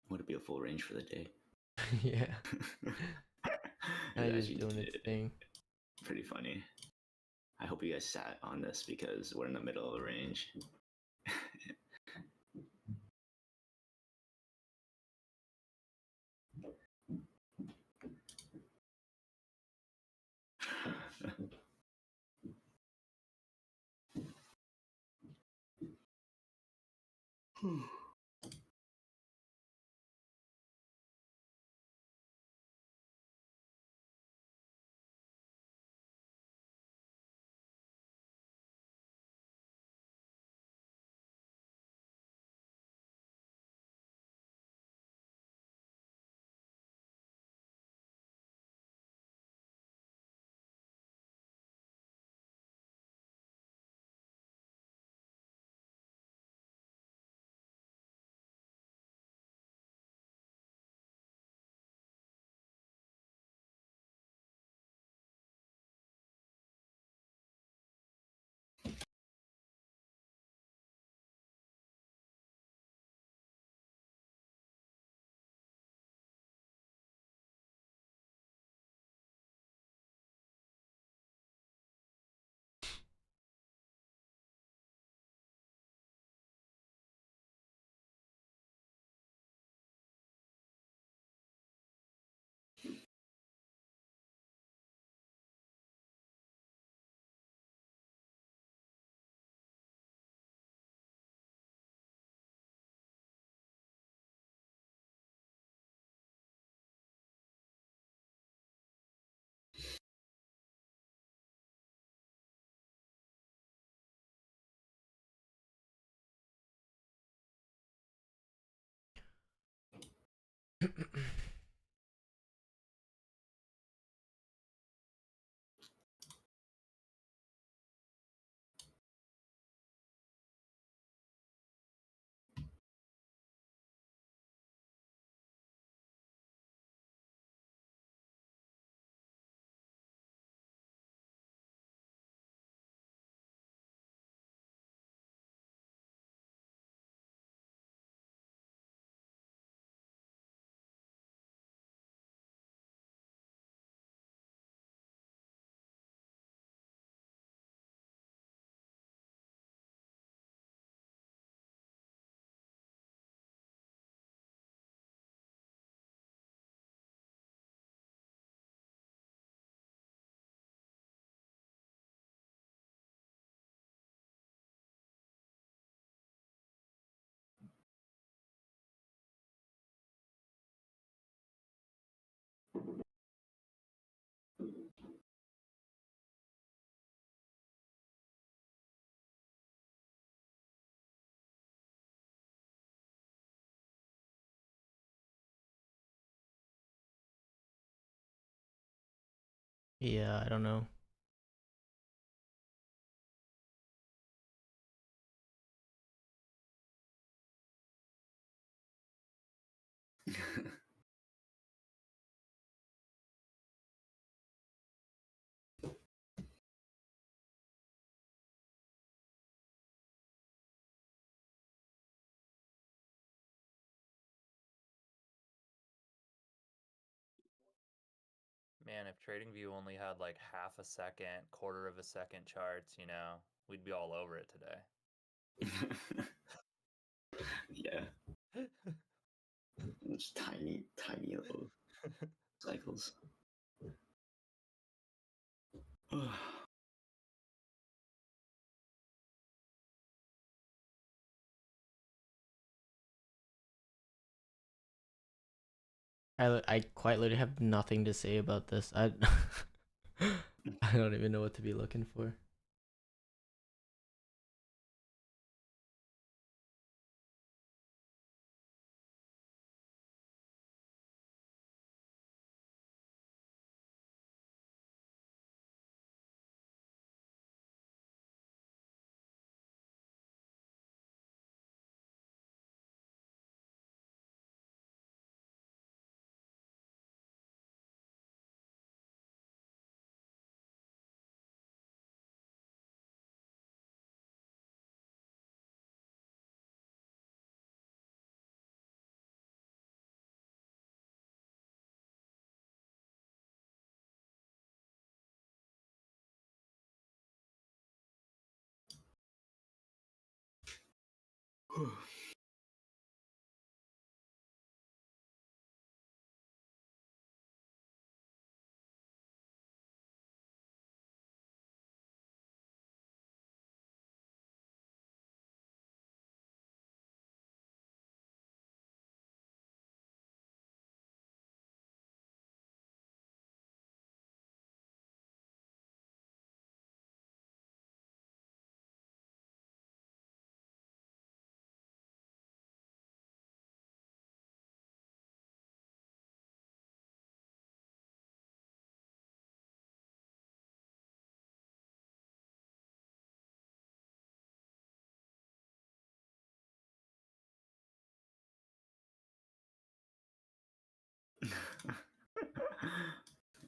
Would it be a full range for the day? Yeah. It I just actually doing its did. thing. Pretty funny. I hope you guys sat on this because we're in the middle of a range. Yeah, I don't know. Man, if TradingView only had like half a second, quarter of a second charts, you know, we'd be all over it today. Yeah. It's tiny, tiny little cycles. I quite literally have nothing to say about this. I I don't even know what to be looking for.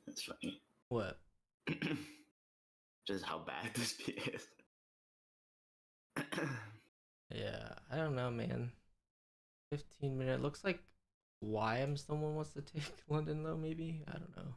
That's funny. What? Just how bad this is. Yeah, I don't know, man. 15-minute looks like YM someone wants to take London though, maybe? I don't know.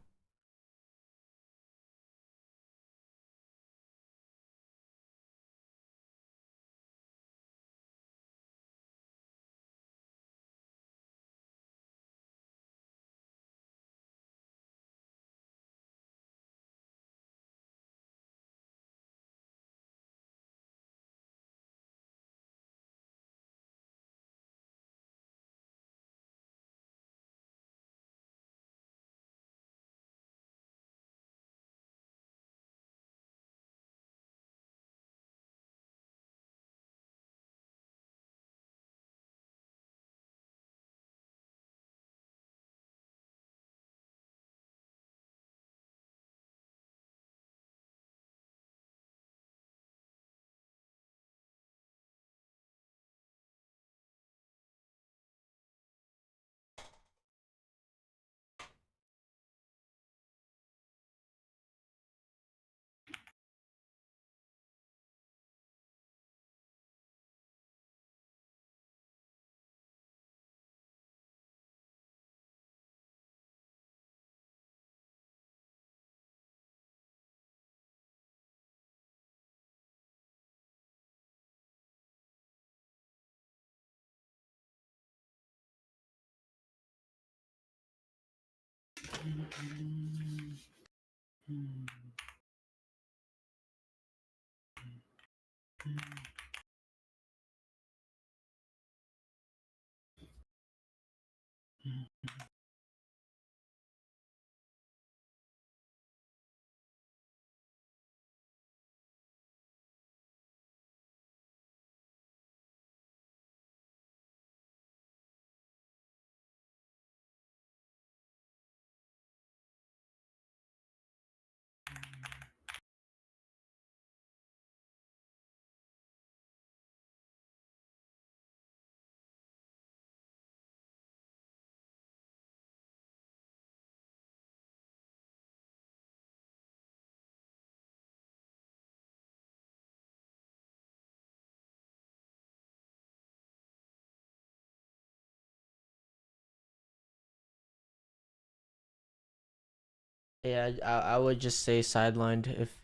Yeah, I would just say sidelined if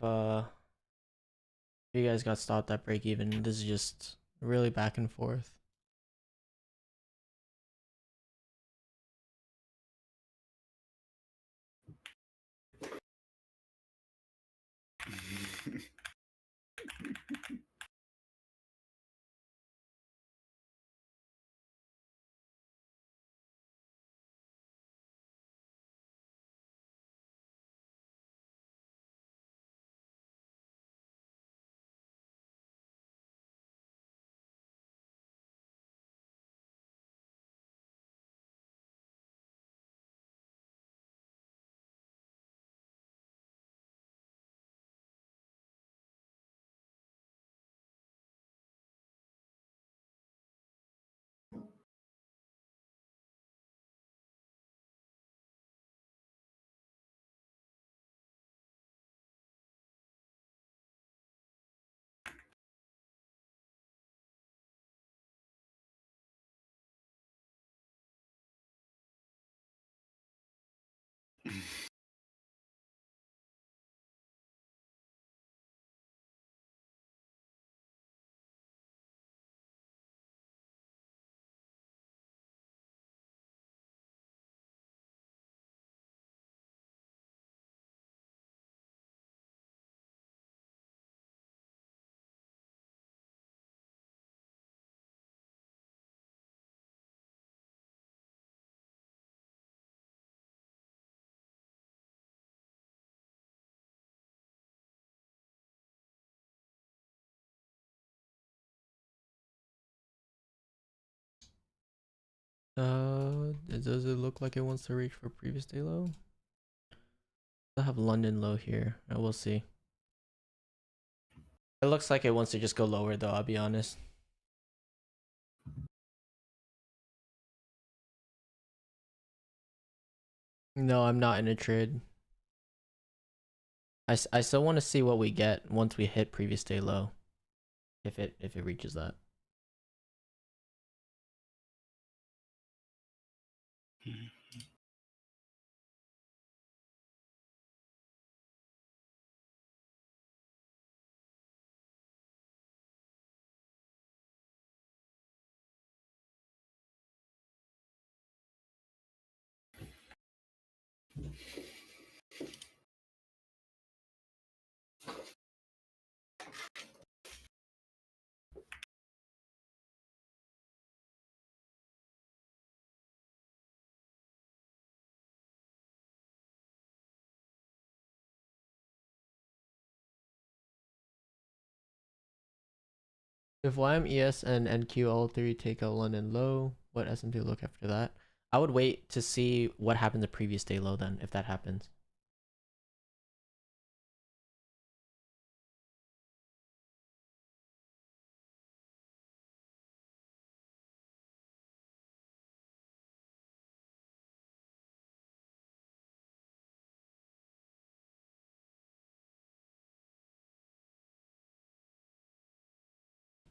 you guys got stopped at break even. This is just really back and forth. Does it look like it wants to reach for previous day low? I have London low here. I will see. It looks like it wants to just go lower though, I'll be honest. No, I'm not in a trade. I still want to see what we get once we hit previous day low. If it reaches that. If YMES and NQ all three take a London low, what S&P look after that? I would wait to see what happened the previous day low then, if that happens.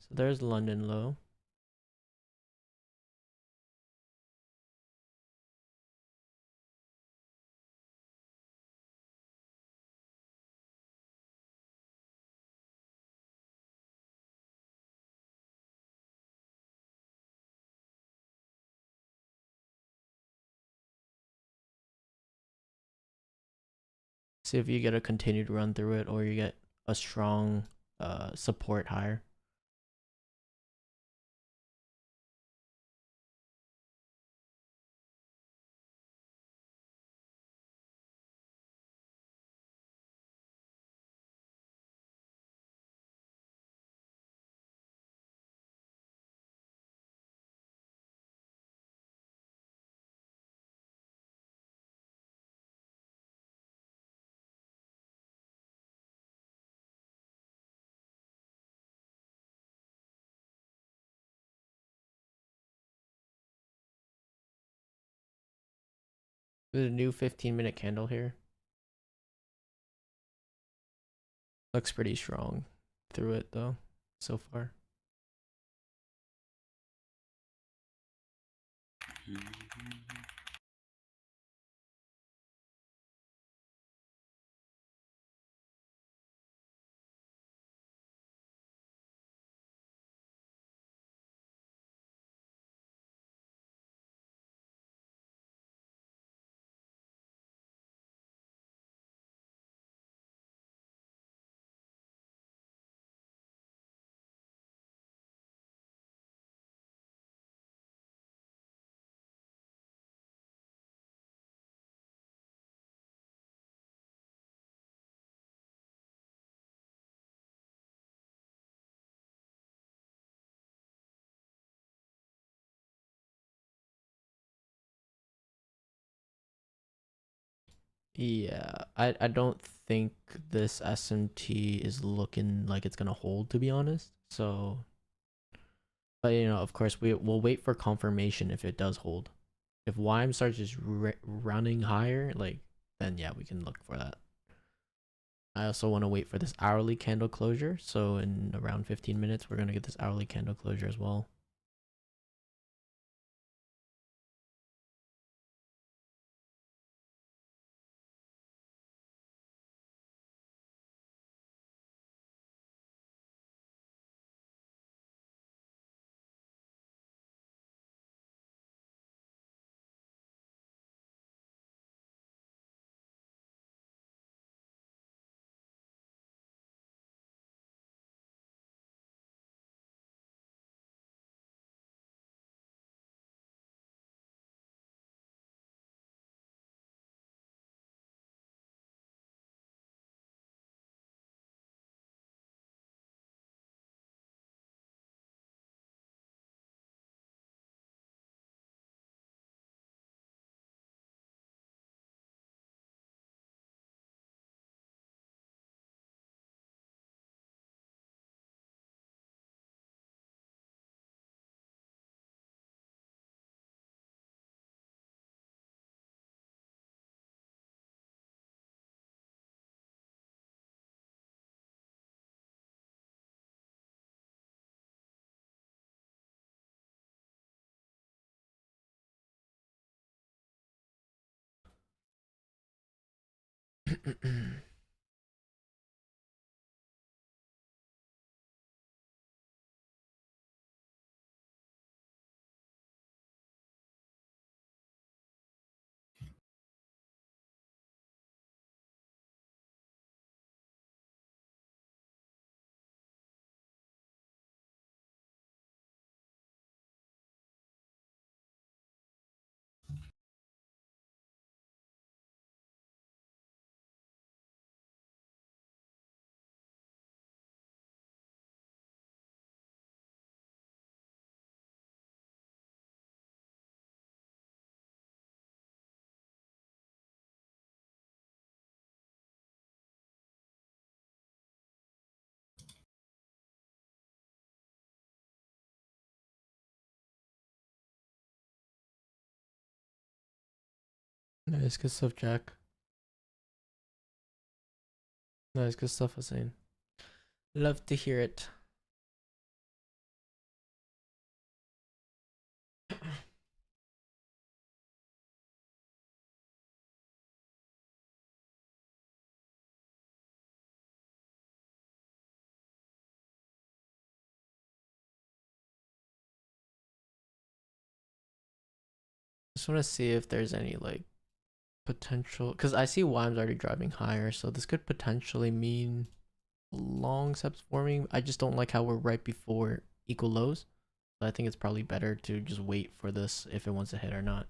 So there's London low. See if you get a continued run through it or you get a strong support higher. There's a new 15-minute candle here. Looks pretty strong through it though, so far. Yeah, I don't think this SMT is looking like it's gonna hold, to be honest. So, but you know, of course, we'll wait for confirmation if it does hold. If YM starts just running higher, like, then yeah, we can look for that. I also want to wait for this hourly candle closure. So in around 15 minutes, we're gonna get this hourly candle closure as well. Nice, good stuff, Jack. Nice, good stuff, Hussein. Love to hear it. Just want to see if there's any like potential, because I see YM's already driving higher, so this could potentially mean long steps forming. I just don't like how we're right before equal lows. So I think it's probably better to just wait for this if it wants to hit or not.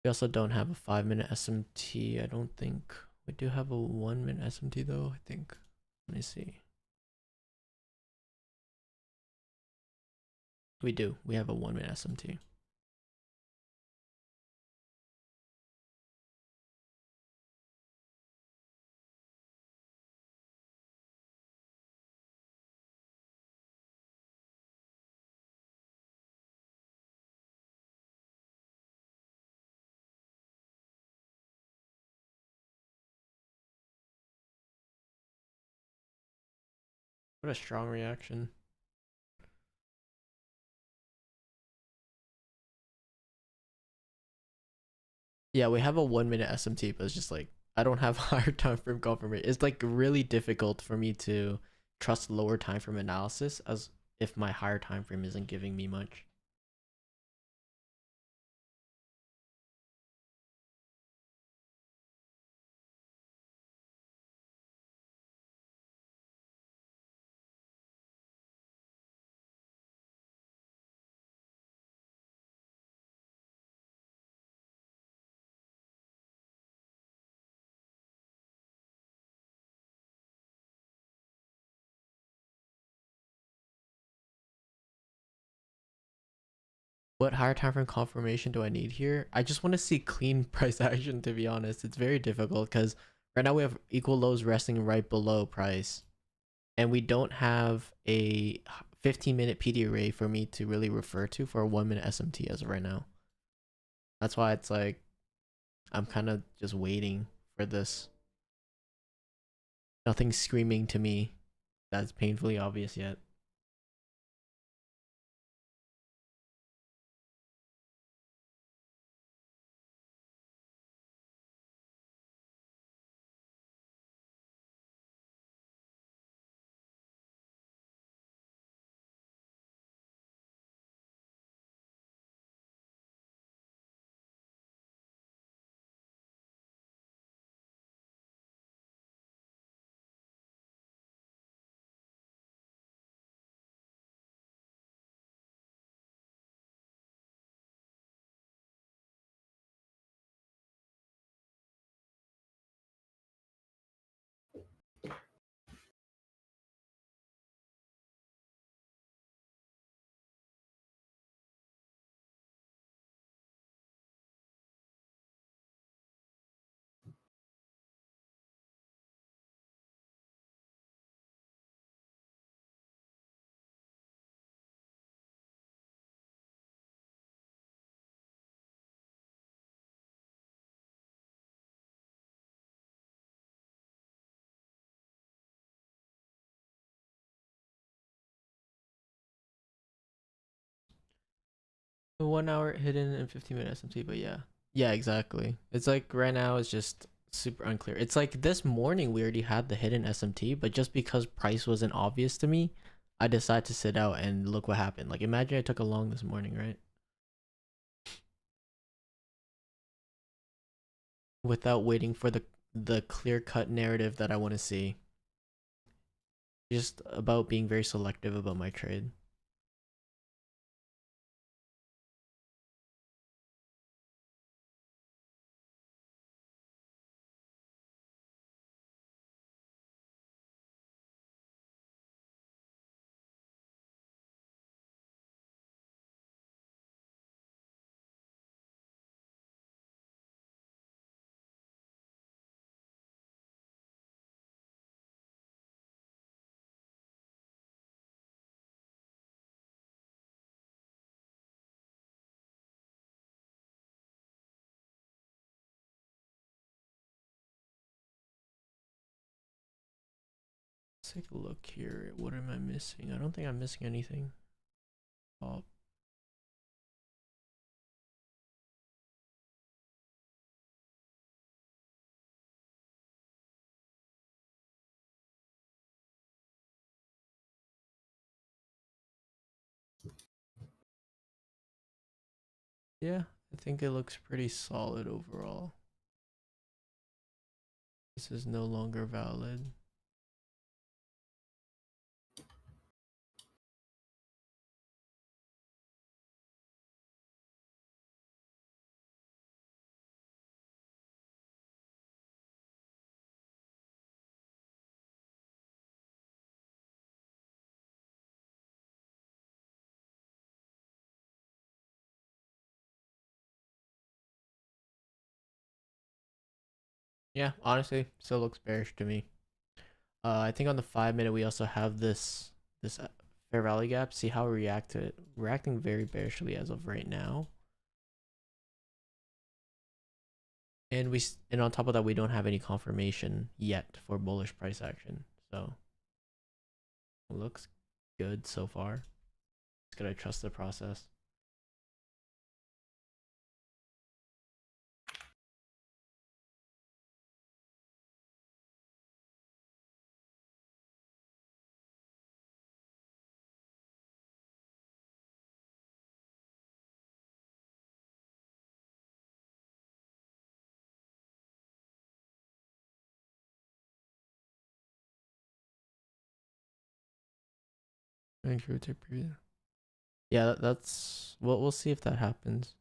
We also don't have a 5-minute SMT. I don't think we do have a 1-minute SMT though. I think. Let me see. We do. We have a 1-minute SMT. What a strong reaction. Yeah, we have a 1-minute SMT, but it's just like I don't have higher time frame confirmation. It's like really difficult for me to trust lower time frame analysis as if my higher time frame isn't giving me much. What higher time frame confirmation do I need here? I just want to see clean price action, to be honest. It's very difficult because right now we have equal lows resting right below price. And we don't have a 15-minute PD array for me to really refer to for a 1-minute SMT as of right now. That's why it's like, I'm kind of just waiting for this. Nothing's screaming to me that's painfully obvious yet. The 1 hour hidden and 15-minute SMT, but yeah. Yeah, exactly. It's like right now it's just super unclear. It's like this morning we already had the hidden SMT, but just because price wasn't obvious to me, I decided to sit out and look what happened. Like imagine I took a long this morning, right? Without waiting for the clear-cut narrative that I want to see. Just about being very selective about my trade. Let's take a look here. What am I missing? I don't think I'm missing anything. Oh. Yeah, I think it looks pretty solid overall. This is no longer valid. Yeah, honestly, still looks bearish to me. I think on the 5-minute we also have this fair value gap. See how we react to it. Reacting very bearishly as of right now. And and on top of that, we don't have any confirmation yet for bullish price action. So looks good so far. Just gotta trust the process. Yeah, that's we'll see if that happens.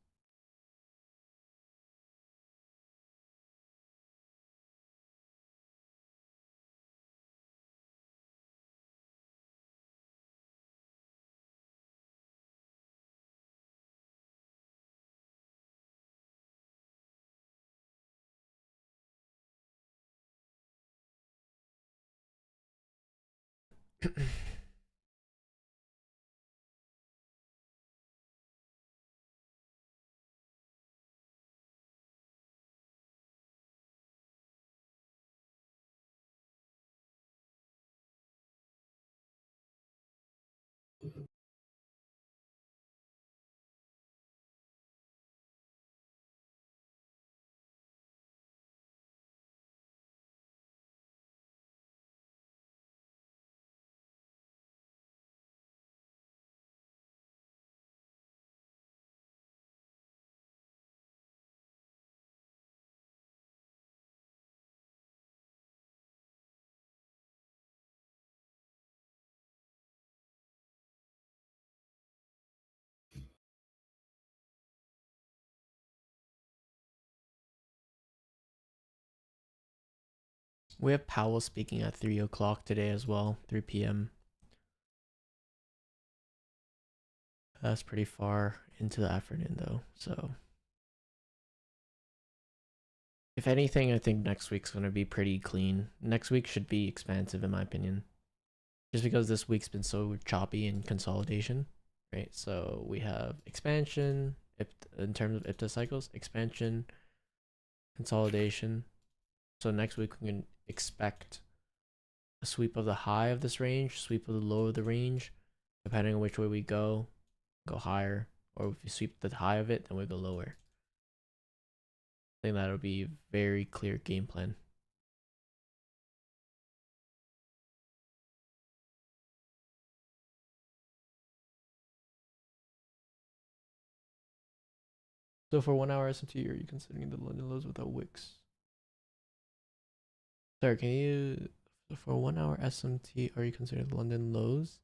We have Powell speaking at 3 o'clock today as well, 3 p.m. That's pretty far into the afternoon though, so if anything, I think next week's going to be pretty clean. Next week should be expansive in my opinion. Just because this week's been so choppy in consolidation, right? So we have expansion, in terms of IPTA cycles, expansion, consolidation. So next week we can expect a sweep of the high of this range, sweep of the low of the range, depending on which way we go higher, or if you sweep the high of it, then we go lower. I think that'll be a very clear game plan. So for 1 hour S&T, are you considering the London lows without wicks? Sorry, can you, for 1 hour SMT, are you considering the London lows?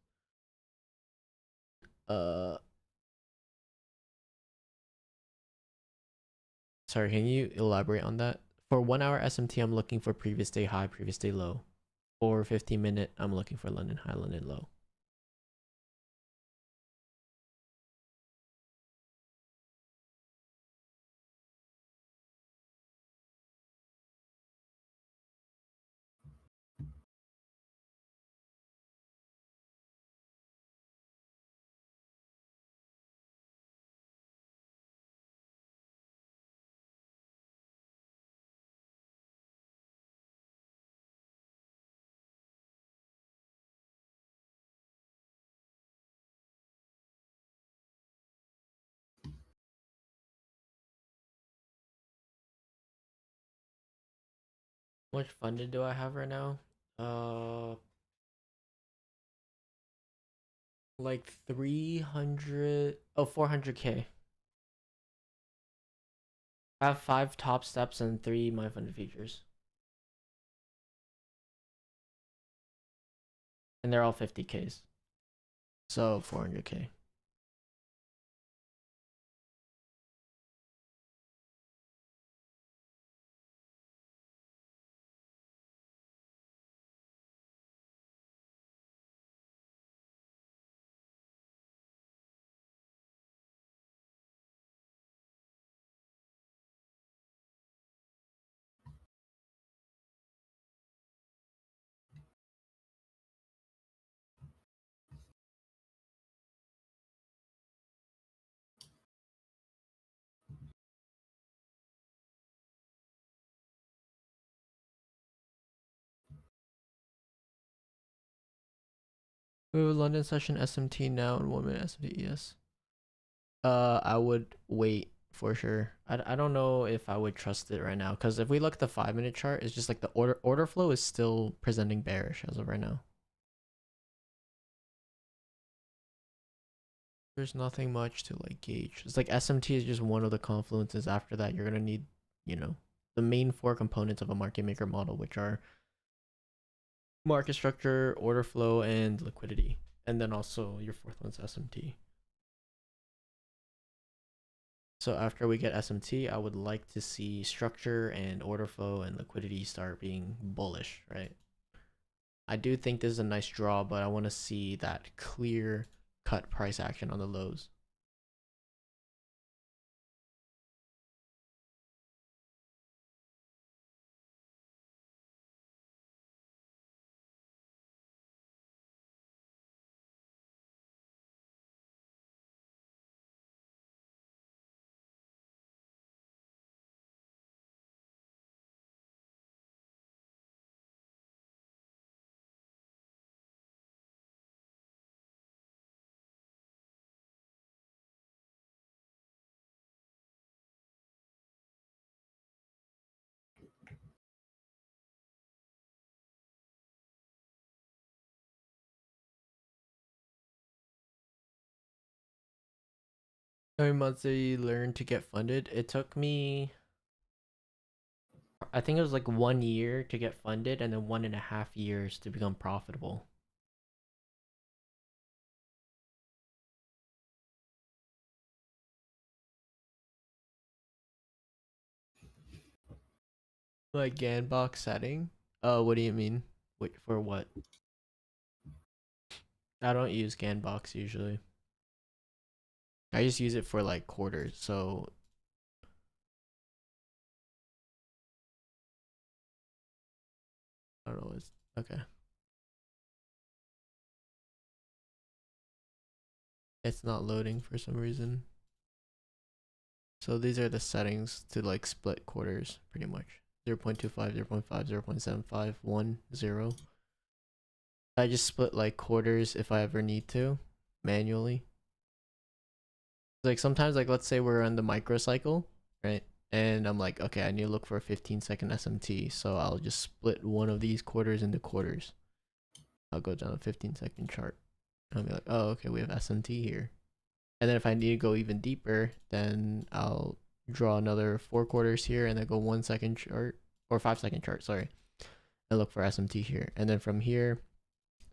Sorry, can you elaborate on that? For 1 hour SMT, I'm looking for previous day high, previous day low. For 15-minute, I'm looking for London high, London low. How much funded do I have right now? Like 300, 400k. I have 5 top steps and 3 my funded features. And they're all 50ks. So 400k. We have a London session SMT now and 1 minute SMT ES. I would wait for sure. I don't know if I would trust it right now, because if we look at the 5-minute chart, it's just like the order flow is still presenting bearish as of right now. There's nothing much to like gauge. It's like SMT is just one of the confluences. After that, you're gonna need, you know, the main 4 components of a market maker model, which are market structure, order flow, and liquidity. And then also your 4th one's SMT. So after we get SMT, I would like to see structure and order flow and liquidity start being bullish, right? I do think this is a nice draw, but I want to see that clear cut price action on the lows. How many months did you learn to get funded? It took me, I think it was like 1 year to get funded and then 1.5 years to become profitable. Like Ganbox setting? Oh, what do you mean? Wait, for what? I don't use Ganbox usually. I just use it for like quarters, so I don't know. It's okay. It's not loading for some reason. So these are the settings to like split quarters pretty much. 0.25, 0.5, 0.75, 1, 0. I just split like quarters if I ever need to manually. Like sometimes, like let's say we're on the microcycle, right? And I'm like, okay, I need to look for a 15-second SMT, so I'll just split one of these quarters into quarters. I'll go down a 15-second chart. I'll be like, oh, okay, we have SMT here. And then if I need to go even deeper, then I'll draw another 4 quarters here and then go 1 second chart or 5-second chart, sorry, and look for SMT here. And then from here,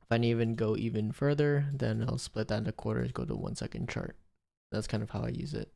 if I need to even go even further, then I'll split that into quarters, go to 1 second chart. That's kind of how I use it.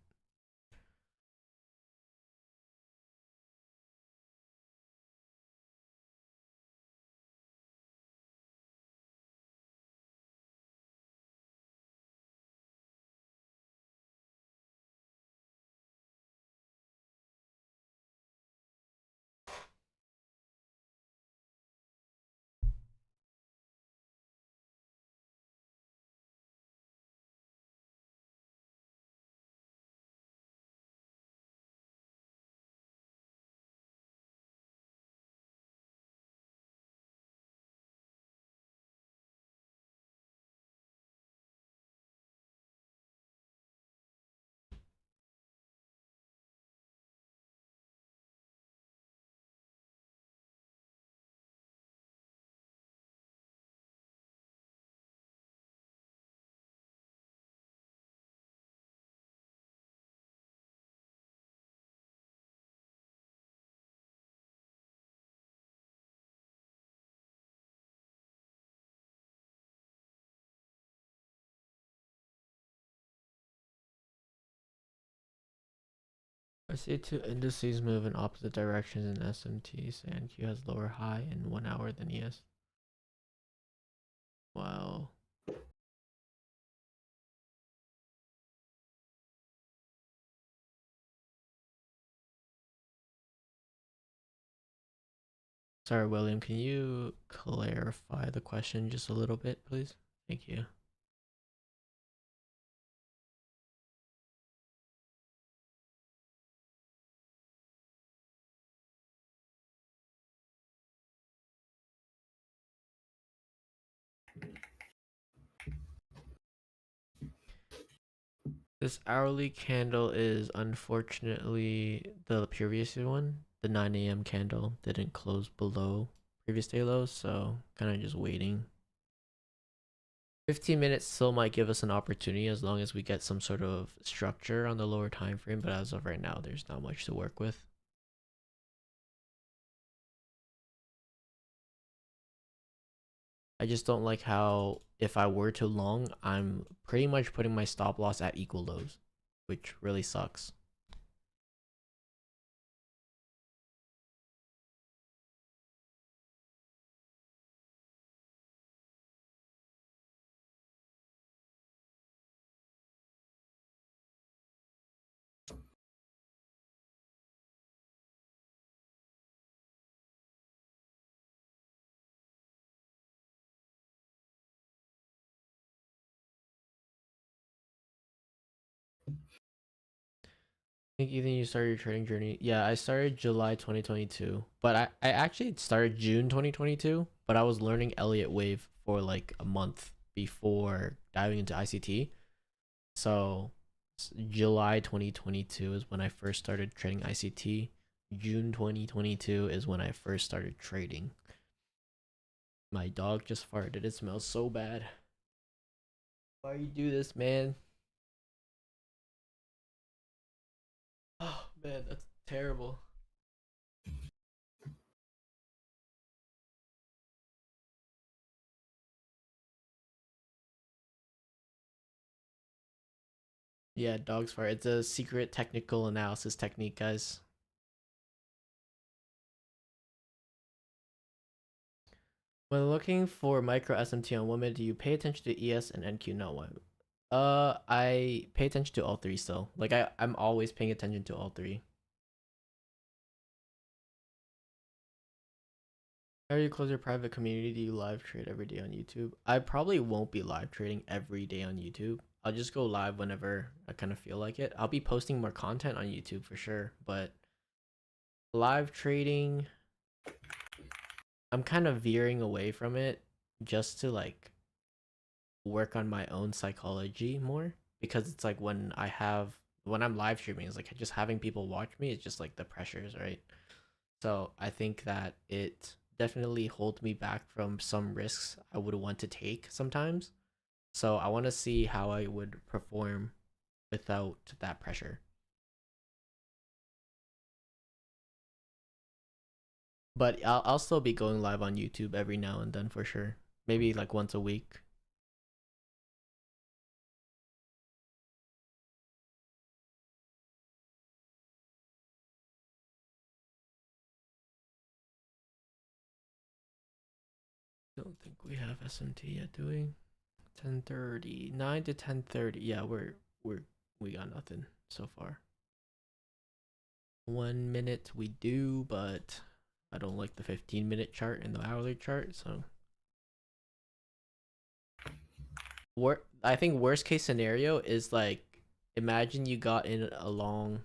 I see 2 indices move in opposite directions in SMT. Say NQ has lower high in 1 hour than ES. Wow. Sorry, William, can you clarify the question just a little bit, please? Thank you. This hourly candle is unfortunately the previous one. The 9 a.m. candle didn't close below previous day lows, so kind of just waiting. 15 minutes still might give us an opportunity as long as we get some sort of structure on the lower time frame, but as of right now, there's not much to work with. I just don't like how if I were to long, I'm pretty much putting my stop loss at equal lows, which really sucks. I think Ethan, you started your trading journey. Yeah, I started July 2022, but I actually started June 2022, but I was learning Elliott Wave for like a month before diving into ICT. So July 2022 is when I first started trading ICT. June 2022 is when I first started trading. My dog just farted. It smells so bad. Why you do this, man? Oh man, that's terrible. Yeah, dog's fart. It's a secret technical analysis technique, guys. When looking for micro SMT on women, do you pay attention to ES and NQ? No one. I pay attention to all three still. Like I'm always paying attention to all three. How do you close your private community? Do you live trade every day on YouTube? I probably won't be live trading every day on YouTube. I'll just go live whenever I kind of feel like it. I'll be posting more content on YouTube for sure, but live trading, I'm kind of veering away from it just to like work on my own psychology more, because it's like when I'm live streaming, it's like just having people watch me, it's just like the pressures, right? So I think that it definitely holds me back from some risks I would want to take sometimes. So I want to see how I would perform without that pressure. But I'll still be going live on YouTube every now and then for sure. Maybe like once a week. Don't think we have SMT yet, do we? 10:30, 9 to 10:30. Yeah, we got nothing so far. 1 minute we do, but I don't like the 15-minute chart and the hourly chart, so I think worst case scenario is like, imagine you got in a long,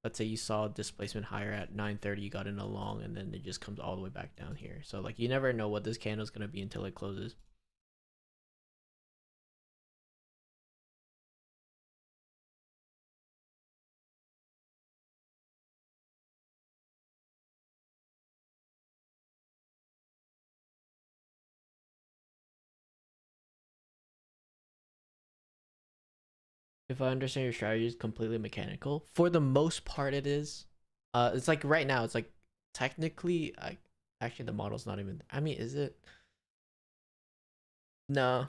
let's say you saw displacement higher at 9:30, you got in a long, and then it just comes all the way back down here. So like you never know what this candle is gonna be until it closes. If I understand your strategy is completely mechanical, for the most part it is. It's like right now, it's like technically, actually the model's not even. I mean, is it? No.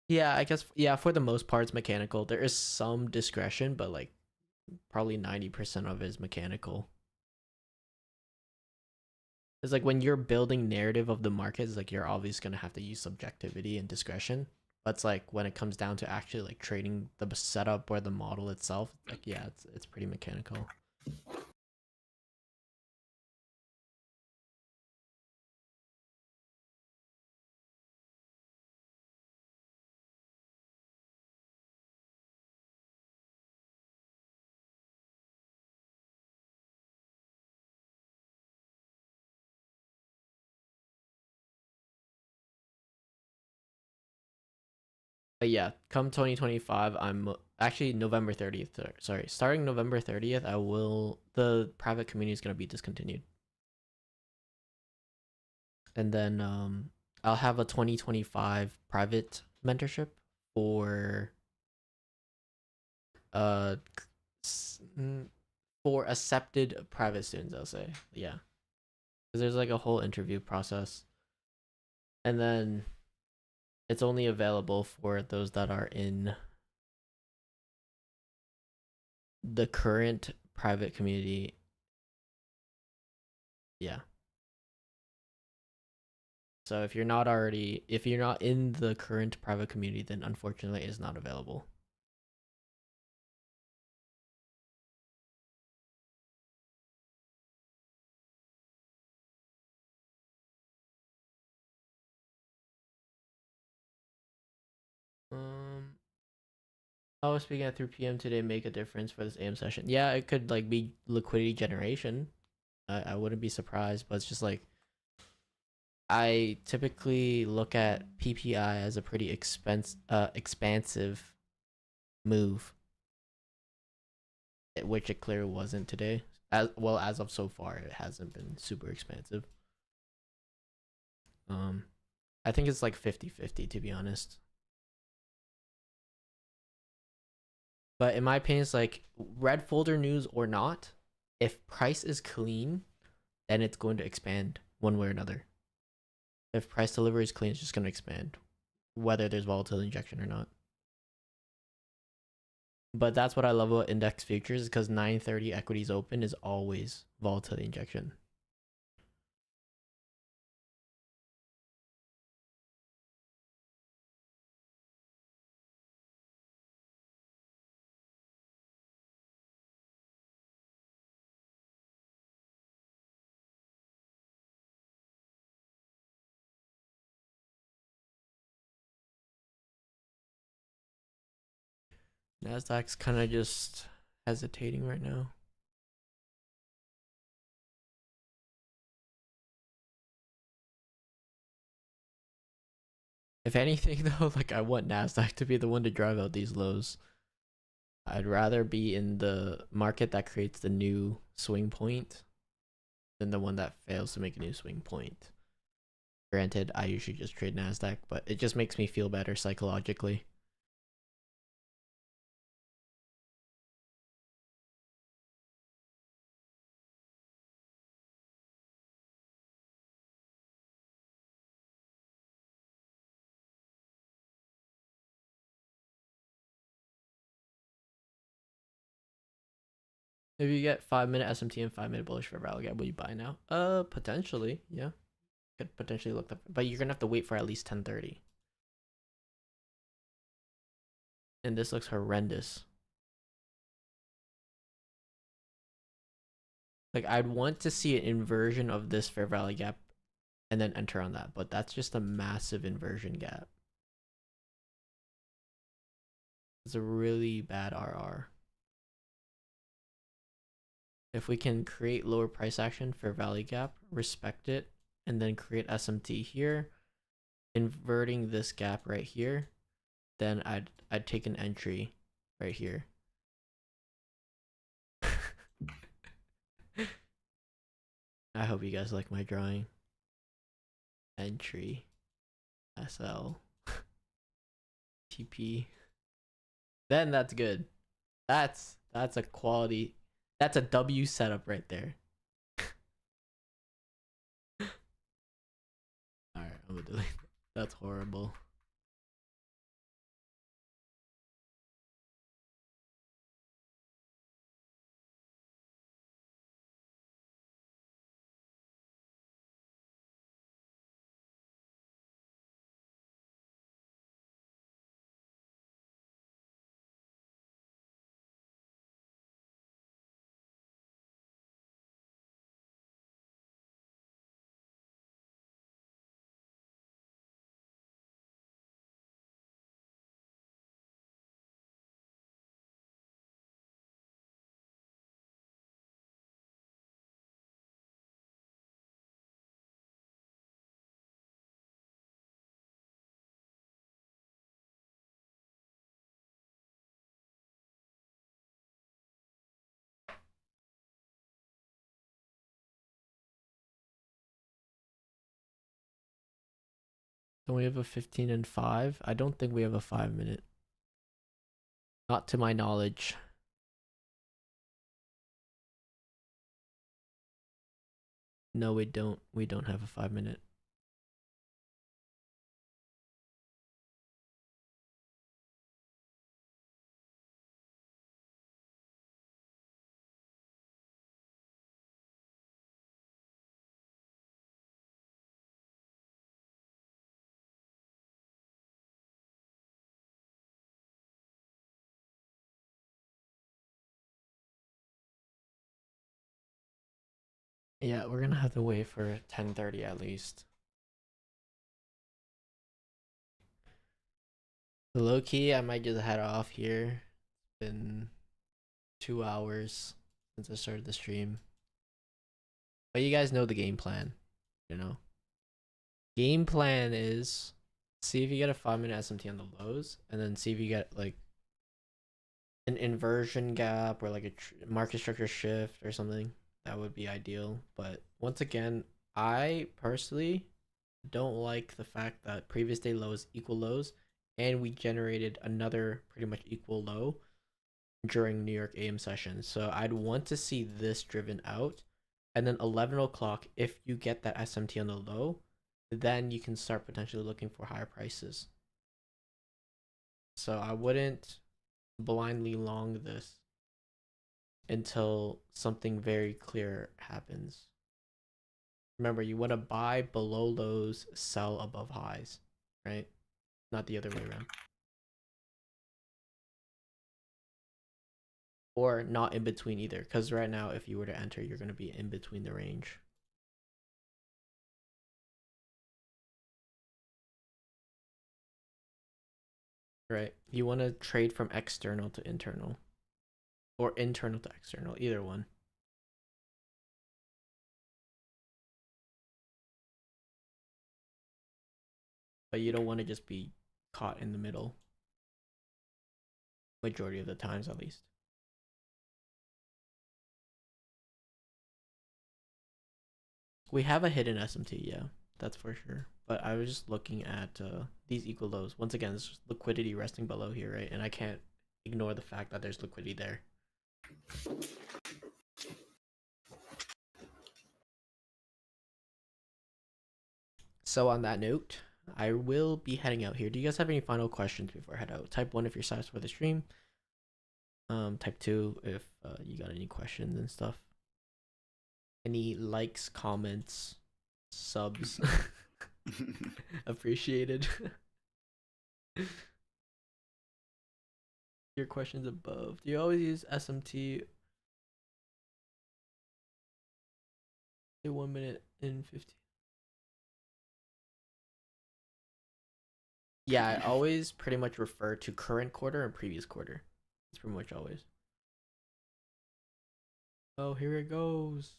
Yeah, I guess yeah. For the most part, it's mechanical. There is some discretion, but like probably 90% of it is mechanical. It's like when you're building narrative of the market, it's like you're always gonna have to use subjectivity and discretion. But it's like when it comes down to actually like trading the setup or the model itself, like yeah, it's pretty mechanical. But yeah, come 2025, I'm actually November 30th. Sorry, starting November 30th, the private community is gonna be discontinued. And then I'll have a 2025 private mentorship for uh for accepted private students, I'll say. Yeah. Because there's like a whole interview process. And then it's only available for those that are in the current private community. Yeah. So if you're not in the current private community, then unfortunately it is not available. I was speaking at 3 p.m. today make a difference for this AM session. Yeah, it could like be liquidity generation. I wouldn't be surprised, but it's just like I typically look at PPI as a pretty expansive move, which it clearly wasn't today. As well as of so far, it hasn't been super expansive. I think it's like 50-50 to be honest. But in my opinion, it's like red folder news or not, if price is clean, then it's going to expand one way or another. If price delivery is clean, it's just going to expand, whether there's volatility injection or not. But that's what I love about index futures, because 9:30 equities open is always volatility injection. Nasdaq's kind of just hesitating right now. If anything, though, like I want Nasdaq to be the one to drive out these lows. I'd rather be in the market that creates the new swing point than the one that fails to make a new swing point. Granted, I usually just trade Nasdaq, but it just makes me feel better psychologically. If you get 5-minute SMT and 5-minute bullish for rally gap, will you buy now? Potentially, yeah. Could potentially look up, but you're gonna have to wait for at least 10:30. And this looks horrendous. Like I'd want to see an inversion of this fair value gap and then enter on that, but that's just a massive inversion gap. It's a really bad RR. If we can create lower price action, fair value gap, respect it, and then create SMT here, inverting this gap right here, then I'd take an entry right here. I hope you guys like my drawing. Entry, SL, TP. Then that's good. That's a quality. That's a W setup right there. Alright, I'm gonna delete that. That's horrible. Don't we have a 15 and 5? I don't think we have a 5-minute. Not to my knowledge. No, we don't. We don't have a 5-minute. Yeah, we're gonna have to wait for 10:30 at least. Low key, I might just head off here. It's been 2 hours since I started the stream. But you guys know the game plan, you know? Game plan is see if you get a 5-minute SMT on the lows, and then see if you get like an inversion gap or like a market structure shift or something. That would be ideal. But once again, I personally don't like the fact that previous day lows equal lows, and we generated another pretty much equal low. during New York AM session. So I'd want to see this driven out. And then 11 o'clock, if you get that SMT on the low, then you can start potentially looking for higher prices. So I wouldn't blindly long this until something very clear happens. Remember, you want to buy below lows, sell above highs, right? Not the other way around. Or not in between either, because right now, if you were to enter, you're going to be in between the range. Right? You want to trade from external to internal, or internal to external, either one. But you don't want to just be caught in the middle. Majority of the times, at least. We have a hidden SMT, yeah, that's for sure. But I was just looking at these equal lows. Once again, it's just liquidity resting below here, right? And I can't ignore the fact that there's liquidity there. So on that note, I will be heading out here. Do you guys have any final questions before I head out? Type 1 if you're satisfied with the stream. Type 2 if you got any questions and stuff. Any likes, comments, subs. Appreciated. Your questions above. Do you always use SMT? 1 minute and 15. Yeah, I always pretty much refer to current quarter and previous quarter. It's pretty much always. Oh, here it goes.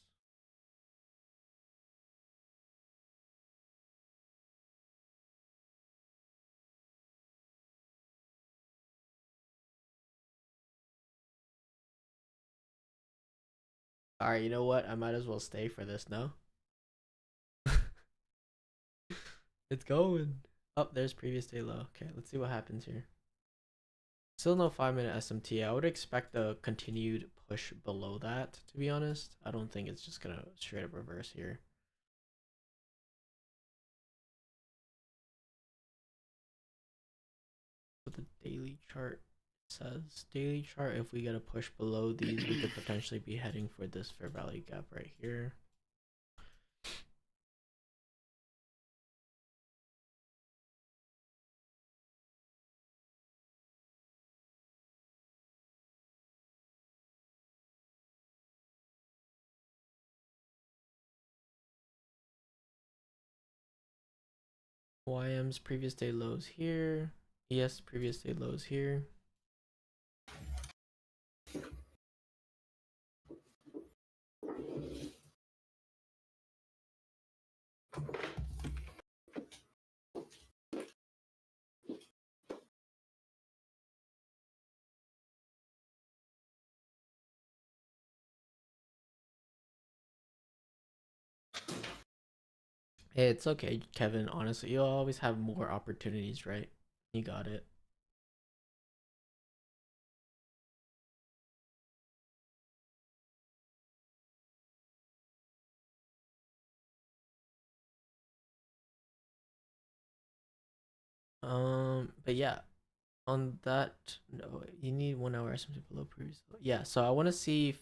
All right, you know what? I might as well stay for this, no? It's going. Oh, there's previous day low. Okay, let's see what happens here. Still no 5-minute SMT. I would expect a continued push below that, to be honest. I don't think it's just gonna straight up reverse here. What the daily chart says. Daily chart, if we get a push below these, we could potentially be heading for this fair value gap right here. YM's previous day lows here. ES previous day lows here. It's okay, Kevin. Honestly, you'll always have more opportunities, right? You got it. But yeah, on that, no, you need 1 hour SMT below previous. Yeah, so I want to see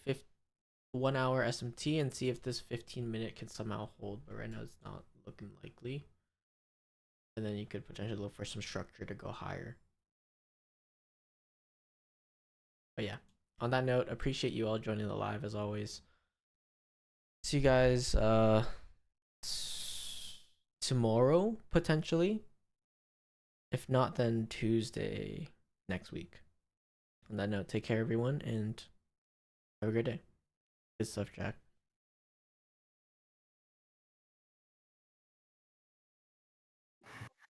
1 hour SMT and see if this 15-minute can somehow hold, but right now it's not looking likely. And then you could potentially look for some structure to go higher. But yeah, on that note, appreciate you all joining the live as always. See you guys tomorrow potentially. If not, then Tuesday next week. On that note, take care everyone and have a great day. Good stuff, Jack.